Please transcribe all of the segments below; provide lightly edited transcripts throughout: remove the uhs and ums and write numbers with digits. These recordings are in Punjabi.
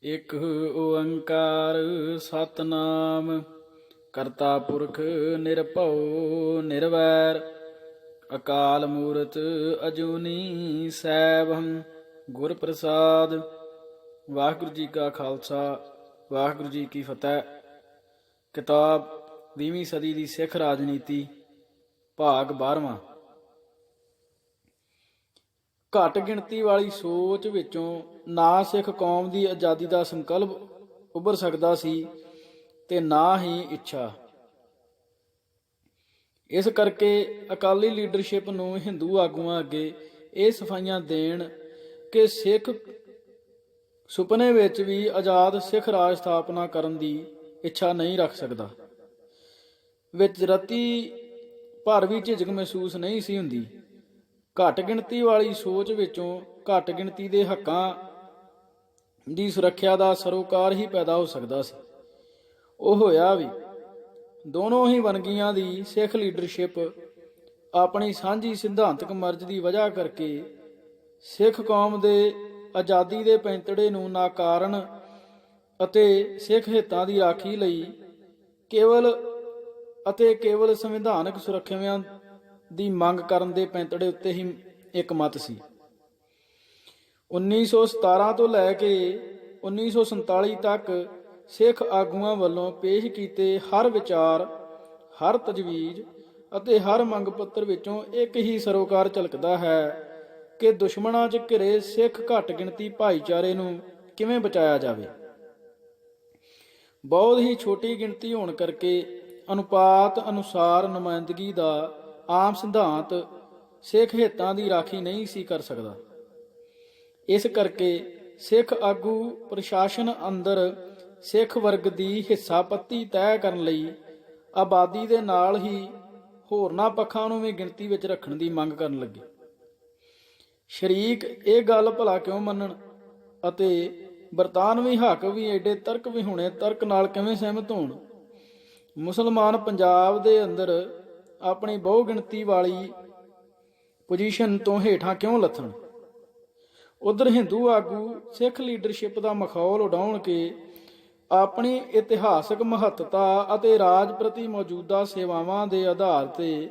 ਇਕ ਓੰਕਾਰ ਸਤਨਾਮ ਕਰਤਾ ਪੁਰਖ ਨਿਰਭਉ ਨਿਰਵੈਰ ਅਕਾਲ ਮੂਰਤ ਅਜੂਨੀ ਸੈਭੰ ਗੁਰ ਪ੍ਰਸਾਦ। ਵਾਹਿਗੁਰੂ ਜੀ ਕਾ ਖਾਲਸਾ ਵਾਹਿਗੁਰੂ ਜੀ ਕੀ ਫਤਿਹ। ਕਿਤਾਬ 20ਵੀਂ ਸਦੀ ਦੀ ਸਿੱਖ ਰਾਜਨੀਤੀ ਭਾਗ 12ਵਾਂ। ਘੱਟ ਗਿਣਤੀ ਵਾਲੀ ਸੋਚ ਵਿੱਚੋਂ ਨਾ ਸਿੱਖ ਕੌਮ ਦੀ ਆਜ਼ਾਦੀ ਦਾ ਸੰਕਲਪ ਉੱਭਰ ਸਕਦਾ ਸੀ ਤੇ ਨਾ ਹੀ ਇੱਛਾ। ਇਸ ਕਰਕੇ ਅਕਾਲੀ ਲੀਡਰਸ਼ਿਪ ਨੂੰ ਹਿੰਦੂ ਆਗੂਆਂ ਅੱਗੇ ਇਹ ਸਫਾਈਆਂ ਦੇਣ ਕਿ ਸਿੱਖ ਸੁਪਨੇ ਵਿੱਚ ਵੀ ਆਜ਼ਾਦ ਸਿੱਖ ਰਾਜ ਸਥਾਪਨਾ ਕਰਨ ਦੀ ਇੱਛਾ ਨਹੀਂ ਰੱਖ ਸਕਦਾ। ਵਿੱਚ ਰਤੀ ਭਰ ਵੀ ਝਿਜਕ ਮਹਿਸੂਸ ਨਹੀਂ ਸੀ ਹੁੰਦੀ। ਘੱਟ ਗਿਣਤੀ ਵਾਲੀ ਸੋਚ ਵਿੱਚੋਂ ਘੱਟ ਗਿਣਤੀ ਦੇ ਹੱਕਾਂ ਦੀ ਸੁਰੱਖਿਆ ਦਾ ਸਰੋਕਾਰ ਹੀ ਪੈਦਾ ਹੋ ਸਕਦਾ ਸੀ। ਉਹ ਹੋਇਆ ਵੀ। ਦੋਨੋਂ ਹੀ ਵੰਨਗੀਆਂ ਦੀ ਸਿੱਖ ਲੀਡਰਸ਼ਿਪ ਆਪਣੀ ਸਾਂਝੀ ਸਿਧਾਂਤਕ ਮਰਜ਼ ਦੀ ਵਜ੍ਹਾ ਕਰਕੇ ਸਿੱਖ ਕੌਮ ਦੇ ਆਜ਼ਾਦੀ ਦੇ ਪੈਂਤੜੇ ਨੂੰ ਨਾਕਾਰਨ ਅਤੇ ਸਿੱਖ ਹਿੱਤਾਂ ਦੀ ਰਾਖੀ ਲਈ ਕੇਵਲ ਸੰਵਿਧਾਨਕ ਸੁਰੱਖਿਆਵਾਂ ਦੀ ਮੰਗ ਕਰਨ ਦੇ ਪੈਂਤੜੇ ਉੱਤੇ ਹੀ ਇਕਮਤ ਸੀ। 1917 ਤੋਂ ਲੈ ਕੇ 1947 ਤੱਕ ਸਿੱਖ ਆਗੂਆਂ ਵੱਲੋਂ ਪੇਸ਼ ਕੀਤੇ ਹਰ ਵਿਚਾਰ, ਹਰ ਤਜਵੀਜ਼ ਅਤੇ ਹਰ ਮੰਗ ਪੱਤਰ ਵਿੱਚੋਂ ਇੱਕ ਹੀ ਸਰੋਕਾਰ ਝਲਕਦਾ ਹੈ ਕਿ ਦੁਸ਼ਮਣਾਂ 'ਚ ਘਿਰੇ ਸਿੱਖ ਘੱਟ ਗਿਣਤੀ ਭਾਈਚਾਰੇ ਨੂੰ ਕਿਵੇਂ ਬਚਾਇਆ ਜਾਵੇ। ਬਹੁਤ ਹੀ ਛੋਟੀ ਗਿਣਤੀ ਹੋਣ ਕਰਕੇ ਅਨੁਪਾਤ ਅਨੁਸਾਰ ਨੁਮਾਇੰਦਗੀ ਦਾ ਆਮ ਸਿਧਾਂਤ ਸਿੱਖ ਹਿੱਤਾਂ ਦੀ ਰਾਖੀ ਨਹੀਂ ਸੀ ਕਰ ਸਕਦਾ। ਇਸ ਕਰਕੇ ਸਿੱਖ ਆਗੂ ਪ੍ਰਸ਼ਾਸਨ ਅੰਦਰ ਸਿੱਖ ਵਰਗ ਦੀ ਹਿੱਸਾ ਪੱਤੀ ਤੈਅ ਕਰਨ ਲਈ ਆਬਾਦੀ ਦੇ ਨਾਲ ਹੀ ਹੋਰਨਾਂ ਪੱਖਾਂ ਨੂੰ ਵੀ ਗਿਣਤੀ ਵਿੱਚ ਰੱਖਣ ਦੀ ਮੰਗ ਕਰਨ ਲੱਗੇ। ਸ਼ਰੀਕ ਇਹ ਗੱਲ ਭਲਾ ਕਿਉਂ ਮੰਨਣ ਅਤੇ ਬਰਤਾਨਵੀ ਹੱਕ ਵੀ ਏਡੇ ਤਰਕ ਵਿਹੂਣੇ ਤਰਕ ਨਾਲ ਕਿਵੇਂ ਸਹਿਮਤ ਹੋਣ। ਮੁਸਲਮਾਨ ਪੰਜਾਬ ਦੇ ਅੰਦਰ ਆਪਣੀ ਬਹੁ ਗਿਣਤੀ ਵਾਲੀ ਪੋਜੀਸ਼ਨ ਤੋਂ ਹੇਠਾਂ ਕਿਉਂ ਲੱਥਣ। ਉਧਰ ਹਿੰਦੂ ਆਗੂ ਸਿੱਖ ਲੀਡਰਸ਼ਿਪ ਦਾ ਮਖੌਲ ਉਡਾਉਣ ਕੇ ਆਪਣੀ ਇਤਿਹਾਸਕ ਮਹੱਤਤਾ ਅਤੇ ਰਾਜ ਪ੍ਰਤੀ ਮੌਜੂਦਾ ਸੇਵਾਵਾਂ ਦੇ ਆਧਾਰ ਤੇ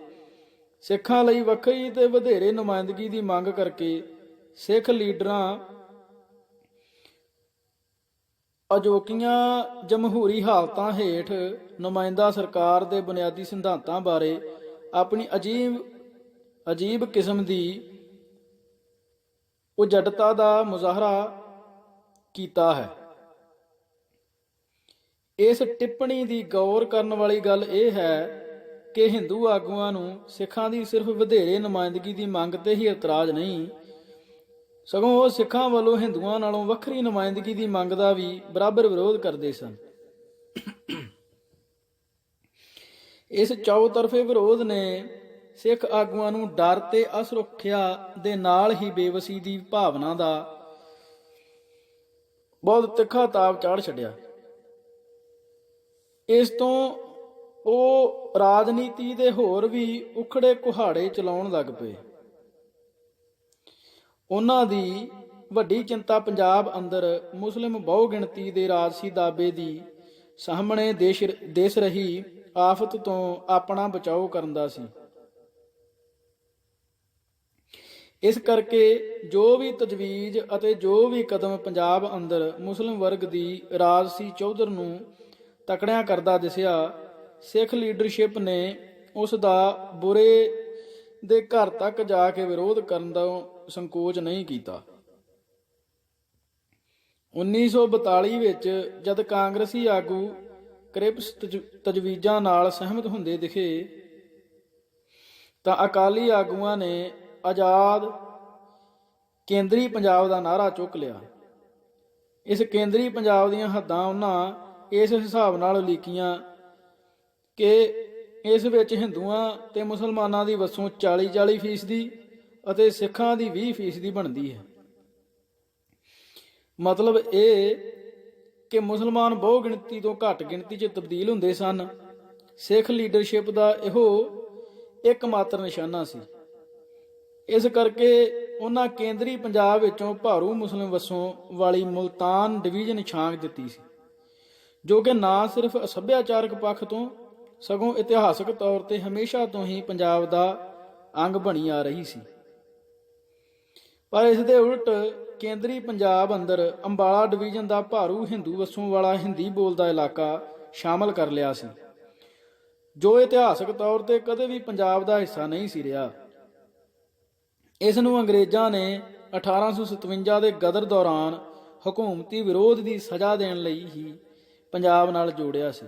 ਸਿੱਖਾਂ ਲਈ ਵੱਖਰੀ ਤੇ ਵਧੇਰੇ ਨੁਮਾਇੰਦਗੀ ਦੀ ਮੰਗ ਕਰਕੇ ਸਿੱਖ ਲੀਡਰਾਂ ਅਜੋਕੀਆਂ ਜਮਹੂਰੀ ਹਾਲਤਾਂ ਹੇਠ ਨੁਮਾਇੰਦਾ ਸਰਕਾਰ ਦੇ ਬੁਨਿਆਦੀ ਸਿਧਾਂਤਾਂ ਬਾਰੇ ਆਪਣੀ ਅਜੀਬ ਕਿਸਮ ਦੀ ਉਜੜਤਾ ਦਾ ਮੁਜ਼ਾਹਰਾ ਕੀਤਾ ਹੈ। ਇਸ ਟਿੱਪਣੀ ਦੀ ਗੌਰ ਕਰਨ ਵਾਲੀ ਗੱਲ ਇਹ ਹੈ ਕਿ ਹਿੰਦੂ ਆਗੂਆਂ ਨੂੰ ਸਿੱਖਾਂ ਦੀ ਸਿਰਫ ਵਧੇਰੇ ਨੁਮਾਇੰਦਗੀ ਦੀ ਮੰਗ ਤੇ ਹੀ ਇਤਰਾਜ਼ ਨਹੀਂ, ਸਗੋਂ ਉਹ ਸਿੱਖਾਂ ਵੱਲੋਂ ਹਿੰਦੂਆਂ ਨਾਲੋਂ ਵੱਖਰੀ ਨੁਮਾਇੰਦਗੀ ਦੀ ਮੰਗ ਦਾ ਵੀ ਬਰਾਬਰ ਵਿਰੋਧ ਕਰਦੇ ਸਨ। ਇਸ ਚੌਤਰਫੇ ਵਿਰੋਧ ਨੇ ਸਿੱਖ ਆਗੂਆਂ ਨੂੰ ਡਰ ਤੇ ਅਸੁਰੱਖਿਆ ਦੇ ਨਾਲ ਹੀ ਬੇਵਸੀ ਦੀ ਭਾਵਨਾ ਦਾ ਬਹੁਤ ਤਿੱਖਾ ਤਾਪ ਚਾੜ ਛੱਡਿਆ। ਇਸ ਤੋਂ ਉਹ ਰਾਜਨੀਤੀ ਦੇ ਹੋਰ ਵੀ ਉਖੜੇ ਕੁਹਾੜੇ ਚਲਾਉਣ ਲੱਗ ਪਏ। ਉਹਨਾਂ ਦੀ ਵੱਡੀ ਚਿੰਤਾ ਪੰਜਾਬ ਅੰਦਰ ਮੁਸਲਿਮ ਬਹੁ ਗਿਣਤੀ ਦੇ ਰਾਜਸੀ ਦਾਅਵੇ ਦੀ ਸਾਹਮਣੇ ਦੇਸ਼ ਰਹੀ ਆਫਤ ਤੋਂ ਆਪਣਾ ਬਚਾਓ ਕਰਨ ਦਾ ਸੀ। ਇਸ ਕਰਕੇ ਜੋ ਵੀ ਤਜਵੀਜ਼ ਅਤੇ ਜੋ ਵੀ ਕਦਮ ਪੰਜਾਬ ਅੰਦਰ ਮੁਸਲਿਮ ਵਰਗ ਦੀ ਰਾਜਸੀ ਚੌਧਰ ਨੂੰ ਤਕੜਿਆਂ ਕਰਦਾ ਦਿਸਿਆ, ਸਿੱਖ ਲੀਡਰਸ਼ਿਪ ਨੇ ਉਸ ਦਾ ਬੁਰੇ ਦੇ ਘਰ ਤੱਕ ਜਾ ਕੇ ਵਿਰੋਧ ਕਰਨ ਦਾ ਸੰਕੋਚ ਨਹੀਂ ਕੀਤਾ। 1942 ਵਿੱਚ ਜਦ ਕਾਂਗਰਸੀ ਆਗੂ ਕ੍ਰਿਪਸ ਤਜਵੀਜ਼ਾਂ ਨਾਲ ਸਹਿਮਤ ਹੁੰਦੇ ਦਿਖੇ ਤਾਂ ਅਕਾਲੀ ਆਗੂਆਂ ਨੇ ਆਜ਼ਾਦ ਕੇਂਦਰੀ ਪੰਜਾਬ ਦਾ ਨਾਅਰਾ ਚੁੱਕ ਲਿਆ। ਇਸ ਕੇਂਦਰੀ ਪੰਜਾਬ ਦੀਆਂ ਹੱਦਾਂ ਉਹਨਾਂ ਇਸ ਹਿਸਾਬ ਨਾਲ ਉਲੀਕੀਆਂ ਕਿ ਇਸ ਵਿੱਚ ਹਿੰਦੂਆਂ ਤੇ ਮੁਸਲਮਾਨਾਂ ਦੀ ਵਸੋਂ 40% ਅਤੇ ਸਿੱਖਾਂ ਦੀ 20% ਬਣਦੀ ਹੈ। ਮਤਲਬ ਇਹ ਕਿ ਮੁਸਲਮਾਨ ਬਹੁ ਗਿਣਤੀ ਤੋਂ ਘੱਟ ਗਿਣਤੀ 'ਚ ਤਬਦੀਲ ਹੁੰਦੇ ਸਨ। ਸਿੱਖ ਲੀਡਰਸ਼ਿਪ ਦਾ ਇਹੋ ਇੱਕ ਮਾਤਰ ਨਿਸ਼ਾਨਾ ਸੀ। ਇਸ ਕਰਕੇ ਉਹਨਾਂ ਕੇਂਦਰੀ ਪੰਜਾਬ ਵਿੱਚੋਂ ਭਾਰੂ ਮੁਸਲਿਮ ਵਸੋਂ ਵਾਲੀ ਮੁਲਤਾਨ ਡਿਵੀਜ਼ਨ ਛਾਂਗ ਦਿੱਤੀ ਸੀ, ਜੋ ਕਿ ਨਾ ਸਿਰਫ ਸੱਭਿਆਚਾਰਕ ਪੱਖ ਤੋਂ ਸਗੋਂ ਇਤਿਹਾਸਕ ਤੌਰ ਤੇ ਹਮੇਸ਼ਾ ਤੋਂ ਹੀ ਪੰਜਾਬ ਦਾ ਅੰਗ ਬਣੀ ਆ ਰਹੀ ਸੀ। ਪਰ ਇਸ ਦੇ ਉਲਟ ਕੇਂਦਰੀ ਪੰਜਾਬ ਅੰਦਰ ਅੰਬਾਲਾ ਡਿਵੀਜ਼ਨ ਦਾ ਭਾਰੂ ਹਿੰਦੂ ਵਸੋਂ ਵਾਲਾ ਹਿੰਦੀ ਬੋਲਦਾ ਇਲਾਕਾ ਸ਼ਾਮਲ ਕਰ ਲਿਆ ਸੀ, ਜੋ ਇਤਿਹਾਸਕ ਤੌਰ ਤੇ ਕਦੇ ਵੀ ਪੰਜਾਬ ਦਾ ਹਿੱਸਾ ਨਹੀਂ ਸੀ ਰਿਹਾ। ਇਸ ਨੂੰ ਅੰਗਰੇਜ਼ਾਂ ਨੇ 1857 ਦੇ ਗਦਰ ਦੌਰਾਨ ਹਕੂਮਤੀ ਵਿਰੋਧ ਦੀ ਸਜ਼ਾ ਦੇਣ ਲਈ ਹੀ ਪੰਜਾਬ ਨਾਲ ਜੋੜਿਆ ਸੀ।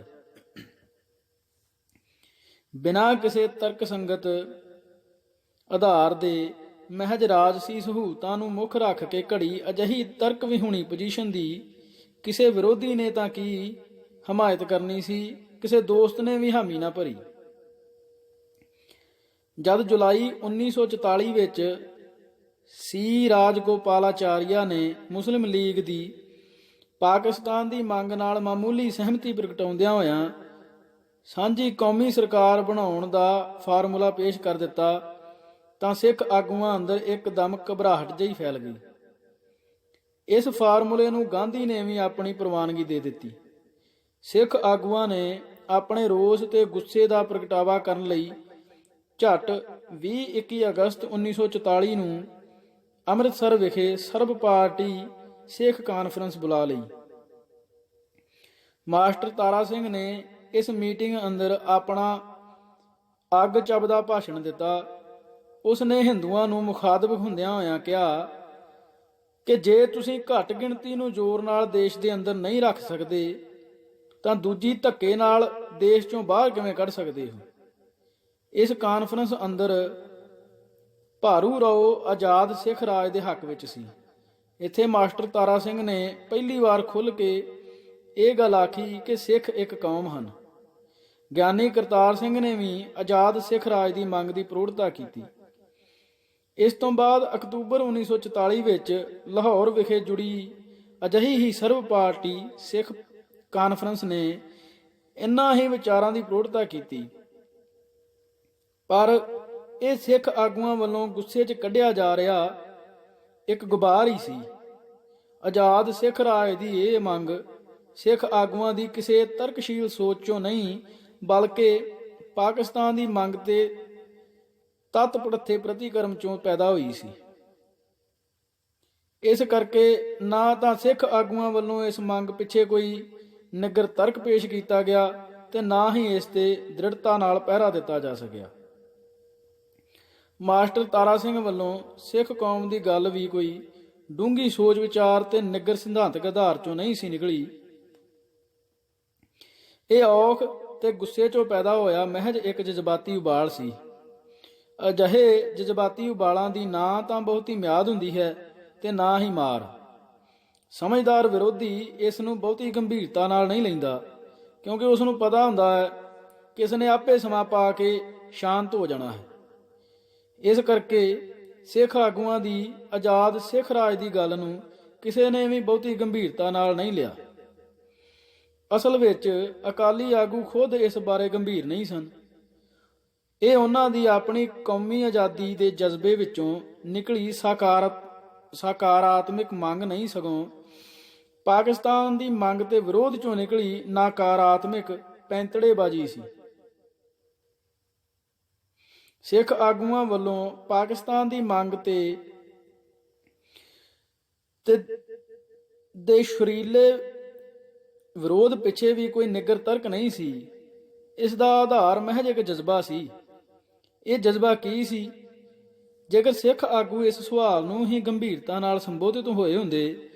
ਬਿਨਾਂ ਕਿਸੇ ਤਰਕਸੰਗਤ ਆਧਾਰ ਦੇ ਮਹਿਜ ਰਾਜਸੀ ਸਹੂਲਤਾਂ ਨੂੰ ਮੁੱਖ ਰੱਖ ਕੇ ਘੜੀ ਅਜਿਹੀ ਤਰਕ ਵਿਹੂਣੀ ਪੋਜੀਸ਼ਨ ਦੀ ਕਿਸੇ ਵਿਰੋਧੀ ਨੇ ਤਾਂ ਕੀ ਹਮਾਇਤ ਕਰਨੀ ਸੀ, ਕਿਸੇ ਦੋਸਤ ਨੇ ਵੀ ਹਾਮੀ ਨਾ ਭਰੀ। ਜਦ ਜੁਲਾਈ 1944 ਵਿੱਚ ਸੀ ਰਾਜਗੋਪਾਲਾਚਾਰੀਆ ਨੇ ਮੁਸਲਿਮ ਲੀਗ ਦੀ ਪਾਕਿਸਤਾਨ ਦੀ ਮੰਗ ਨਾਲ ਮਾਮੂਲੀ ਸਹਿਮਤੀ ਪ੍ਰਗਟਾਉਂਦਿਆਂ ਹੋਇਆਂ ਸਾਂਝੀ ਕੌਮੀ ਸਰਕਾਰ ਬਣਾਉਣ ਦਾ ਫਾਰਮੂਲਾ ਪੇਸ਼ ਕਰ ਦਿੱਤਾ, ਤਾਂ ਸਿੱਖ ਆਗੂਆਂ ਅੰਦਰ ਇੱਕਦਮ ਘਬਰਾਹਟ ਜਿਹੀ ਫੈਲ ਗਈ। ਇਸ ਫਾਰਮੂਲੇ ਨੂੰ ਗਾਂਧੀ ਨੇ ਵੀ ਆਪਣੀ ਪ੍ਰਵਾਨਗੀ ਦੇ ਦਿੱਤੀ। ਸਿੱਖ ਆਗੂਆਂ ਨੇ ਆਪਣੇ ਰੋਸ ਤੇ ਗੁੱਸੇ ਦਾ ਪ੍ਰਗਟਾਵਾ ਕਰਨ ਲਈ ਝੱਟ 20-21 ਅਗਸਤ 1944 ਨੂੰ ਅੰਮ੍ਰਿਤਸਰ ਵਿਖੇ ਸਰਬ ਪਾਰਟੀ ਸਿੱਖ ਕਾਨਫਰੰਸ ਬੁਲਾ ਲਈ। ਮਾਸਟਰ ਤਾਰਾ ਸਿੰਘ ਨੇ ਇਸ ਮੀਟਿੰਗ ਅੰਦਰ ਆਪਣਾ ਅੱਗ ਚੱਬਦਾ ਭਾਸ਼ਣ ਦਿੱਤਾ। ਉਸ ਨੇ ਹਿੰਦੂਆਂ ਨੂੰ ਮੁਖਾਤਬ ਹੁੰਦਿਆਂ ਹੋਇਆਂ ਕਿਹਾ ਕਿ ਜੇ ਤੁਸੀਂ ਘੱਟ ਗਿਣਤੀ ਨੂੰ ਜ਼ੋਰ ਨਾਲ ਦੇਸ਼ ਦੇ ਅੰਦਰ ਨਹੀਂ ਰੱਖ ਸਕਦੇ ਤਾਂ ਦੂਜੀ ਧੱਕੇ ਨਾਲ ਦੇਸ਼ ਚੋਂ ਬਾਹਰ ਕਿਵੇਂ ਕੱਢ ਸਕਦੇ ਹੋ। ਇਸ ਕਾਨਫਰੰਸ ਅੰਦਰ ਭਾਰੂ ਰੋ ਆਜ਼ਾਦ ਸਿੱਖ ਰਾਜ ਦੇ ਹੱਕ ਵਿੱਚ ਸੀ। ਇੱਥੇ ਮਾਸਟਰ ਤਾਰਾ ਸਿੰਘ ਨੇ ਪਹਿਲੀ ਵਾਰ ਖੁੱਲ੍ਹ ਕੇ ਇਹ ਗੱਲ ਆਖੀ ਕਿ ਸਿੱਖ ਇੱਕ ਕੌਮ ਹਨ। ਗਿਆਨੀ ਕਰਤਾਰ ਸਿੰਘ ਨੇ ਵੀ ਆਜ਼ਾਦ ਸਿੱਖ ਰਾਜ ਦੀ ਮੰਗ ਦੀ ਪ੍ਰੋੜਤਾ ਕੀਤੀ। ਇਸ ਤੋਂ ਬਾਅਦ ਅਕਤੂਬਰ 1944 ਵਿੱਚ ਲਾਹੌਰ ਵਿਖੇ ਜੁੜੀ ਅਜਿਹੀ ਹੀ ਸਰਬ ਪਾਰਟੀ ਸਿੱਖ ਕਾਨਫਰੰਸ ਨੇ ਇਨ੍ਹਾਂ ਹੀ ਵਿਚਾਰਾਂ ਦੀ ਪ੍ਰੋੜਤਾ ਕੀਤੀ। ਪਰ ਇਹ ਸਿੱਖ ਆਗੂਆਂ ਵੱਲੋਂ ਗੁੱਸੇ 'ਚ ਕੱਢਿਆ ਜਾ ਰਿਹਾ ਇੱਕ ਗੁਬਾਰ ਹੀ ਸੀ। ਆਜ਼ਾਦ ਸਿੱਖ ਰਾਜ ਦੀ ਇਹ ਮੰਗ ਸਿੱਖ ਆਗੂਆਂ ਦੀ ਕਿਸੇ ਤਰਕਸ਼ੀਲ ਸੋਚ 'ਚੋਂ ਨਹੀਂ, ਬਲਕਿ ਪਾਕਿਸਤਾਨ ਦੀ ਮੰਗ ਤੇ ਤੱਤ ਪੜੱਥੇ ਪ੍ਰਤੀਕਰਮ 'ਚੋਂ ਪੈਦਾ ਹੋਈ ਸੀ। ਇਸ ਕਰਕੇ ਨਾ ਤਾਂ ਸਿੱਖ ਆਗੂਆਂ ਵੱਲੋਂ ਇਸ ਮੰਗ ਪਿੱਛੇ ਕੋਈ ਨਿੱਗਰ ਤਰਕ ਪੇਸ਼ ਕੀਤਾ ਗਿਆ ਤੇ ਨਾ ਹੀ ਇਸ ਤੇ ਦ੍ਰਿੜਤਾ ਨਾਲ ਪਹਿਰਾ ਦਿੱਤਾ ਜਾ ਸਕਿਆ। ਮਾਸਟਰ ਤਾਰਾ ਸਿੰਘ ਵੱਲੋਂ ਸਿੱਖ ਕੌਮ ਦੀ ਗੱਲ ਵੀ ਕੋਈ ਡੂੰਘੀ ਸੋਚ ਵਿਚਾਰ ਤੇ ਨਿੱਗਰ ਸਿਧਾਂਤਕ ਆਧਾਰ 'ਚੋਂ ਨਹੀਂ ਸੀ ਨਿਕਲੀ। ਇਹ ਔਖ ਤੇ ਗੁੱਸੇ 'ਚੋਂ ਪੈਦਾ ਹੋਇਆ ਮਹਿਜ ਇੱਕ ਜਜ਼ਬਾਤੀ ਉਬਾਲ ਸੀ। ਅਜਿਹੇ ਜਜ਼ਬਾਤੀ ਉਬਾਲਾਂ ਦੀ ਨਾ ਤਾਂ ਬਹੁਤੀ ਮਿਆਦ ਹੁੰਦੀ ਹੈ ਤੇ ਨਾ ਹੀ ਮਾਰ। ਸਮਝਦਾਰ ਵਿਰੋਧੀ ਇਸ ਨੂੰ ਬਹੁਤੀ ਗੰਭੀਰਤਾ ਨਾਲ ਨਹੀਂ ਲੈਂਦਾ, ਕਿਉਂਕਿ ਉਸ ਨੂੰ ਪਤਾ ਹੁੰਦਾ ਹੈ ਕਿ ਇਸ ਨੇ ਆਪੇ ਸਮਾਂ ਪਾ ਕੇ ਸ਼ਾਂਤ ਹੋ ਜਾਣਾ ਹੈ। ਇਸ ਕਰਕੇ ਸਿੱਖ ਆਗੂਆਂ ਦੀ ਆਜ਼ਾਦ ਸਿੱਖ ਰਾਜ ਦੀ ਗੱਲ ਨੂੰ ਕਿਸੇ ਨੇ ਵੀ ਬਹੁਤੀ ਗੰਭੀਰਤਾ ਨਾਲ ਨਹੀਂ ਲਿਆ। ਅਸਲ ਵਿੱਚ ਅਕਾਲੀ ਆਗੂ ਖੁਦ ਇਸ ਬਾਰੇ ਗੰਭੀਰ ਨਹੀਂ ਸਨ। ਇਹ ਉਹਨਾਂ ਦੀ ਆਪਣੀ ਕੌਮੀ ਆਜ਼ਾਦੀ ਦੇ ਜਜ਼ਬੇ ਵਿੱਚੋਂ ਨਿਕਲੀ ਸਕਾਰਾਤਮਕ ਮੰਗ ਨਹੀਂ, ਸਗੋਂ ਪਾਕਿਸਤਾਨ ਦੀ ਮੰਗ ਤੇ ਵਿਰੋਧ 'ਚੋਂ ਨਿਕਲੀ ਨਕਾਰਾਤਮਕ ਪੈਂਤੜੇਬਾਜ਼ੀ ਸੀ। ਸਿੱਖ ਆਗੂਆਂ ਵੱਲੋਂ ਪਾਕਿਸਤਾਨ ਦੀ ਮੰਗ ਦੇ ਸ਼ਰੀਲੇ ਵਿਰੋਧ ਪਿੱਛੇ ਵੀ ਕੋਈ ਨਿੱਗਰ ਤਰਕ ਨਹੀਂ ਸੀ। ਇਸ ਦਾ ਆਧਾਰ ਮਹਿਜ ਇੱਕ ਜਜ਼ਬਾ ਸੀ। ਇਹ ਜਜ਼ਬਾ ਕੀ ਸੀ? ਜੇਕਰ ਸਿੱਖ ਆਗੂ ਇਸ ਸਵਾਲ ਨੂੰ ਹੀ ਗੰਭੀਰਤਾ ਨਾਲ ਸੰਬੋਧਿਤ ਹੋਏ ਹੁੰਦੇ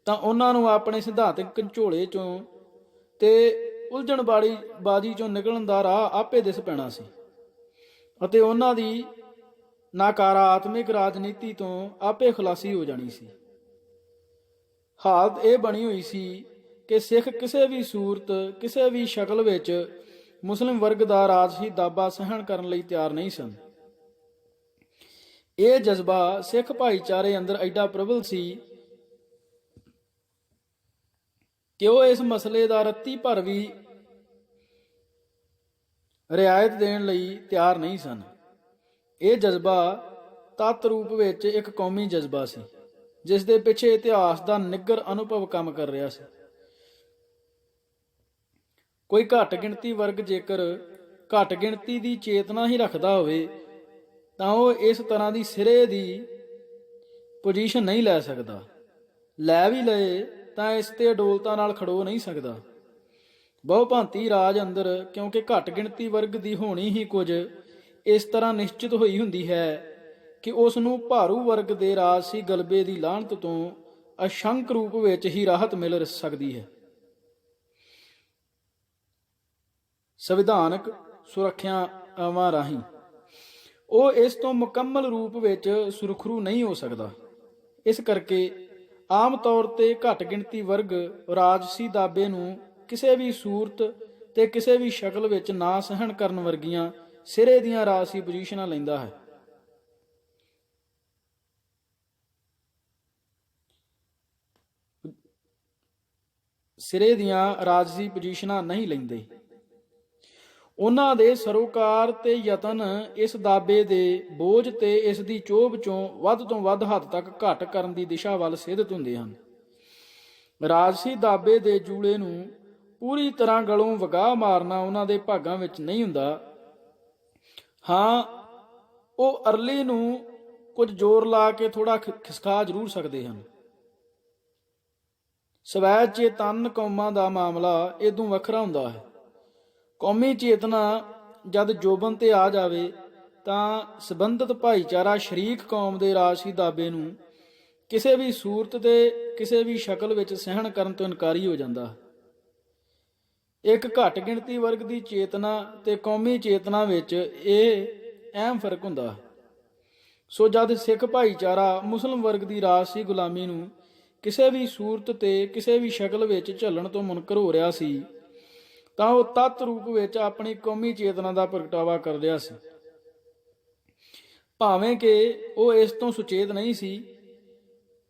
ਤਾਂ ਉਹਨਾਂ ਨੂੰ ਆਪਣੇ ਸਿਧਾਂਤਕ ਝੋਲੇ 'ਚੋਂ ਤੇ ਉਲਝਣ ਵਾਲੀ ਬਾਜੀ 'ਚੋਂ ਨਿਕਲਣ ਦਾ ਰਾਹ ਆਪੇ ਦਿਸ ਪੈਣਾ ਸੀ ਅਤੇ ਉਹਨਾਂ ਦੀ ਨਕਾਰਾਤਮਕ ਰਾਜਨੀਤੀ ਤੋਂ ਆਪੇ ਖੁਲਾਸੀ ਹੋ ਜਾਣੀ ਸੀ। ਹਾਲਤ ਇਹ ਬਣੀ ਹੋਈ ਸੀ ਕਿ ਸਿੱਖ ਕਿਸੇ ਵੀ ਸੂਰਤ, ਕਿਸੇ ਵੀ ਸ਼ਕਲ ਵਿੱਚ ਮੁਸਲਿਮ ਵਰਗ ਦਾ ਰਾਜਸੀ ਦਾਬਾ ਸਹਿਣ ਕਰਨ ਲਈ ਤਿਆਰ ਨਹੀਂ ਸਨ। ਇਹ ਜਜ਼ਬਾ ਸਿੱਖ ਭਾਈਚਾਰੇ ਅੰਦਰ ਐਡਾ ਪ੍ਰਬਲ ਸੀ ਕਿ ਉਹ ਇਸ ਮਸਲੇ ਦਾ ਰੱਤੀ ਭਰ ਵੀ ਰਿਆਇਤ ਦੇਣ ਲਈ ਤਿਆਰ ਨਹੀਂ ਸਨ। ਇਹ ਜਜ਼ਬਾ ਤੱਤ ਰੂਪ ਵਿੱਚ ਇੱਕ ਕੌਮੀ ਜਜ਼ਬਾ ਸੀ, ਜਿਸ ਦੇ ਪਿੱਛੇ ਇਤਿਹਾਸ ਦਾ ਨਿੱਘਰ ਅਨੁਭਵ ਕੰਮ ਕਰ ਰਿਹਾ ਸੀ। ਕੋਈ ਘੱਟ ਗਿਣਤੀ ਵਰਗ ਜੇਕਰ ਘੱਟ ਗਿਣਤੀ ਦੀ ਚੇਤਨਾ ਹੀ ਰੱਖਦਾ ਹੋਵੇ ਤਾਂ ਉਹ ਇਸ ਤਰ੍ਹਾਂ ਦੀ ਸਿਰੇ ਦੀ ਪੋਜੀਸ਼ਨ ਨਹੀਂ ਲੈ ਸਕਦਾ। ਲੈ ਵੀ ਲਏ ਤਾਂ ਇਸ ਤੇ ਅਡੋਲਤਾ ਨਾਲ ਖੜੋ ਨਹੀਂ ਸਕਦਾ। ਬਹੁਭਾਂਤੀ ਰਾਜ ਅੰਦਰ ਕਿਉਂਕਿ ਘੱਟ ਗਿਣਤੀ ਵਰਗ ਦੀ ਹੋਣੀ ਹੀ ਕੁਝ ਇਸ ਤਰ੍ਹਾਂ ਨਿਸ਼ਚਿਤ ਹੋਈ ਹੁੰਦੀ ਹੈ ਕਿ ਉਸ ਨੂੰ ਭਾਰੂ ਵਰਗ ਦੇ ਰਾਜਸੀ ਗਲਬੇ ਦੀ ਲਾਹਨਤ ਤੋਂ ਅਸ਼ੰਕ ਰੂਪ ਵਿੱਚ ਹੀ ਰਾਹਤ ਮਿਲ ਸਕਦੀ ਹੈ। ਸੰਵਿਧਾਨਕ ਸੁਰੱਖਿਆਵਾਂ ਰਾਹੀਂ ਉਹ ਇਸ ਤੋਂ ਮੁਕੰਮਲ ਰੂਪ ਵਿੱਚ ਸੁਰਖਰੂ ਨਹੀਂ ਹੋ ਸਕਦਾ। ਇਸ ਕਰਕੇ ਆਮ ਤੌਰ ਤੇ ਘੱਟ ਗਿਣਤੀ ਵਰਗ ਰਾਜਸੀ ਦਾਬੇ ਨੂੰ ਕਿਸੇ ਵੀ ਸੂਰਤ ਤੇ ਕਿਸੇ ਵੀ ਸ਼ਕਲ ਵਿੱਚ ਨਾ ਸਹਿਣ ਕਰਨ ਵਰਗੀਆਂ ਸਿਰੇ ਦੀਆਂ ਰਾਜਸੀ ਪੋਜੀਸ਼ਨਾਂ ਲੈਂਦਾ ਹੈ। ਸਿਰੇ ਦੀਆਂ ਰਾਜਸੀ ਪੋਜੀਸ਼ਨਾਂ ਨਹੀਂ ਲੈਂਦੇ। ਉਹਨਾਂ ਦੇ ਸਰੋਕਾਰ ਤੇ ਯਤਨ ਇਸ ਦਾਬੇ ਦੇ ਬੋਝ ਤੇ ਇਸ ਦੀ ਚੋਭ ਚੋਂ ਵੱਧ ਤੋਂ ਵੱਧ ਹੱਦ ਤੱਕ ਘੱਟ ਕਰਨ ਦੀ ਦਿਸ਼ਾ ਵੱਲ ਸਿੱਧਤ ਹੁੰਦੇ ਹਨ। ਰਾਜਸੀ ਦਾਬੇ ਦੇ ਜੂਲੇ ਨੂੰ ਪੂਰੀ ਤਰ੍ਹਾਂ ਗਲੋਂ ਵਗਾਹ ਮਾਰਨਾ ਉਹਨਾਂ ਦੇ ਭਾਗਾਂ ਵਿੱਚ ਨਹੀਂ ਹੁੰਦਾ। ਹਾਂ, ਉਹ ਅਰਲੀ ਨੂੰ ਕੁਝ ਜ਼ੋਰ ਲਾ ਕੇ ਥੋੜਾ ਖਿਸਕਾ ਜ਼ਰੂਰ ਸਕਦੇ ਹਨ। ਸਵੈ ਚੇਤਨ ਕੌਮਾਂ ਦਾ ਮਾਮਲਾ ਇਦੋਂ ਵੱਖਰਾ ਹੁੰਦਾ ਹੈ। ਕੌਮੀ ਚੇਤਨਾ ਜਦ ਜੋਬਨ ਤੇ ਆ ਜਾਵੇ ਤਾਂ ਸੰਬੰਧਿਤ ਭਾਈਚਾਰਾ ਸ਼ਰੀਕ ਕੌਮ ਦੇ ਰਾਜਸੀ ਦਾਬੇ ਨੂੰ ਕਿਸੇ ਵੀ ਸੂਰਤ ਤੇ ਕਿਸੇ ਵੀ ਸ਼ਕਲ ਵਿੱਚ ਸਹਿਣ ਕਰਨ ਤੋਂ ਇਨਕਾਰੀ ਹੋ ਜਾਂਦਾ। ਇੱਕ ਘੱਟ ਗਿਣਤੀ ਵਰਗ ਦੀ ਚੇਤਨਾ ਤੇ ਕੌਮੀ ਚੇਤਨਾ ਵਿੱਚ ਇਹ ਅਹਿਮ ਫਰਕ ਹੁੰਦਾ। ਸੋ ਜਦ ਸਿੱਖ ਭਾਈਚਾਰਾ ਮੁਸਲਿਮ ਵਰਗ ਦੀ ਰਾਜਸੀ ਗੁਲਾਮੀ ਨੂੰ ਕਿਸੇ ਵੀ ਸੂਰਤ ਤੇ ਕਿਸੇ ਵੀ ਸ਼ਕਲ ਵਿੱਚ ਝੱਲਣ ਤੋਂ ਮੁਨਕਰ ਹੋ ਰਿਹਾ ਸੀ ਤਾਂ ਉਹ ਤੱਤ ਰੂਪ ਵਿੱਚ ਆਪਣੀ ਕੌਮੀ ਚੇਤਨਾ ਦਾ ਪ੍ਰਗਟਾਵਾ ਕਰ ਰਿਹਾ ਸੀ, ਭਾਵੇਂ ਕਿ ਉਹ ਇਸ ਤੋਂ ਸੁਚੇਤ ਨਹੀਂ ਸੀ।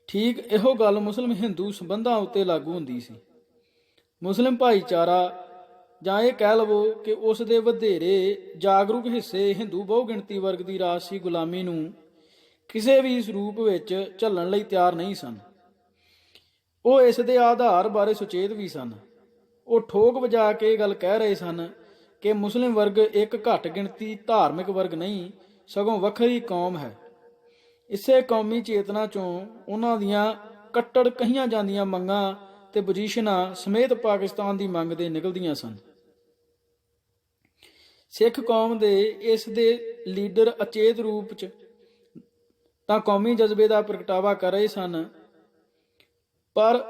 ਠੀਕ ਇਹੋ ਗੱਲ ਮੁਸਲਿਮ ਹਿੰਦੂ ਸੰਬੰਧਾਂ ਉੱਤੇ ਲਾਗੂ ਹੁੰਦੀ ਸੀ। ਮੁਸਲਿਮ ਭਾਈਚਾਰਾ ਜਾਂ ਇਹ ਕਹਿ ਲਵੋ ਕਿ ਉਸ ਦੇ ਵਧੇਰੇ ਜਾਗਰੂਕ ਹਿੱਸੇ ਹਿੰਦੂ ਬਹੁਗਿਣਤੀ ਵਰਗ ਦੀ ਰਾਜਸੀ ਗੁਲਾਮੀ ਨੂੰ ਕਿਸੇ ਵੀ ਰੂਪ ਵਿੱਚ ਝੱਲਣ ਲਈ ਤਿਆਰ ਨਹੀਂ ਸਨ। ਉਹ ਇਸ ਦੇ ਆਧਾਰ ਬਾਰੇ ਸੁਚੇਤ ਵੀ ਸਨ। ਉਹ ਠੋਕ ਵਜਾ ਕੇ ਇਹ ਗੱਲ ਕਹਿ ਰਹੇ ਸਨ ਕਿ ਮੁਸਲਿਮ ਵਰਗ ਇੱਕ ਘੱਟ ਗਿਣਤੀ ਧਾਰਮਿਕ ਵਰਗ ਨਹੀਂ, ਸਗੋਂ ਵੱਖਰੀ ਕੌਮ ਹੈ। ਇਸੇ ਕੌਮੀ ਚੇਤਨਾ ਚੋਂ ਉਹਨਾਂ ਦੀਆਂ ਕੱਟੜ ਕਹੀਆਂ ਜਾਂਦੀਆਂ ਮੰਗਾਂ ਤੇ ਪੋਜੀਸ਼ਨਾਂ ਸਮੇਤ ਪਾਕਿਸਤਾਨ ਦੀ ਮੰਗ ਦੇ ਨਿਕਲਦੀਆਂ ਸਨ। ਸਿੱਖ ਕੌਮ ਦੇ ਇਸ ਦੇ ਲੀਡਰ ਅਚੇਤ ਰੂਪ 'ਚ ਤਾਂ ਕੌਮੀ ਜਜ਼ਬੇ ਦਾ ਪ੍ਰਗਟਾਵਾ ਕਰ ਰਹੇ ਸਨ, ਪਰ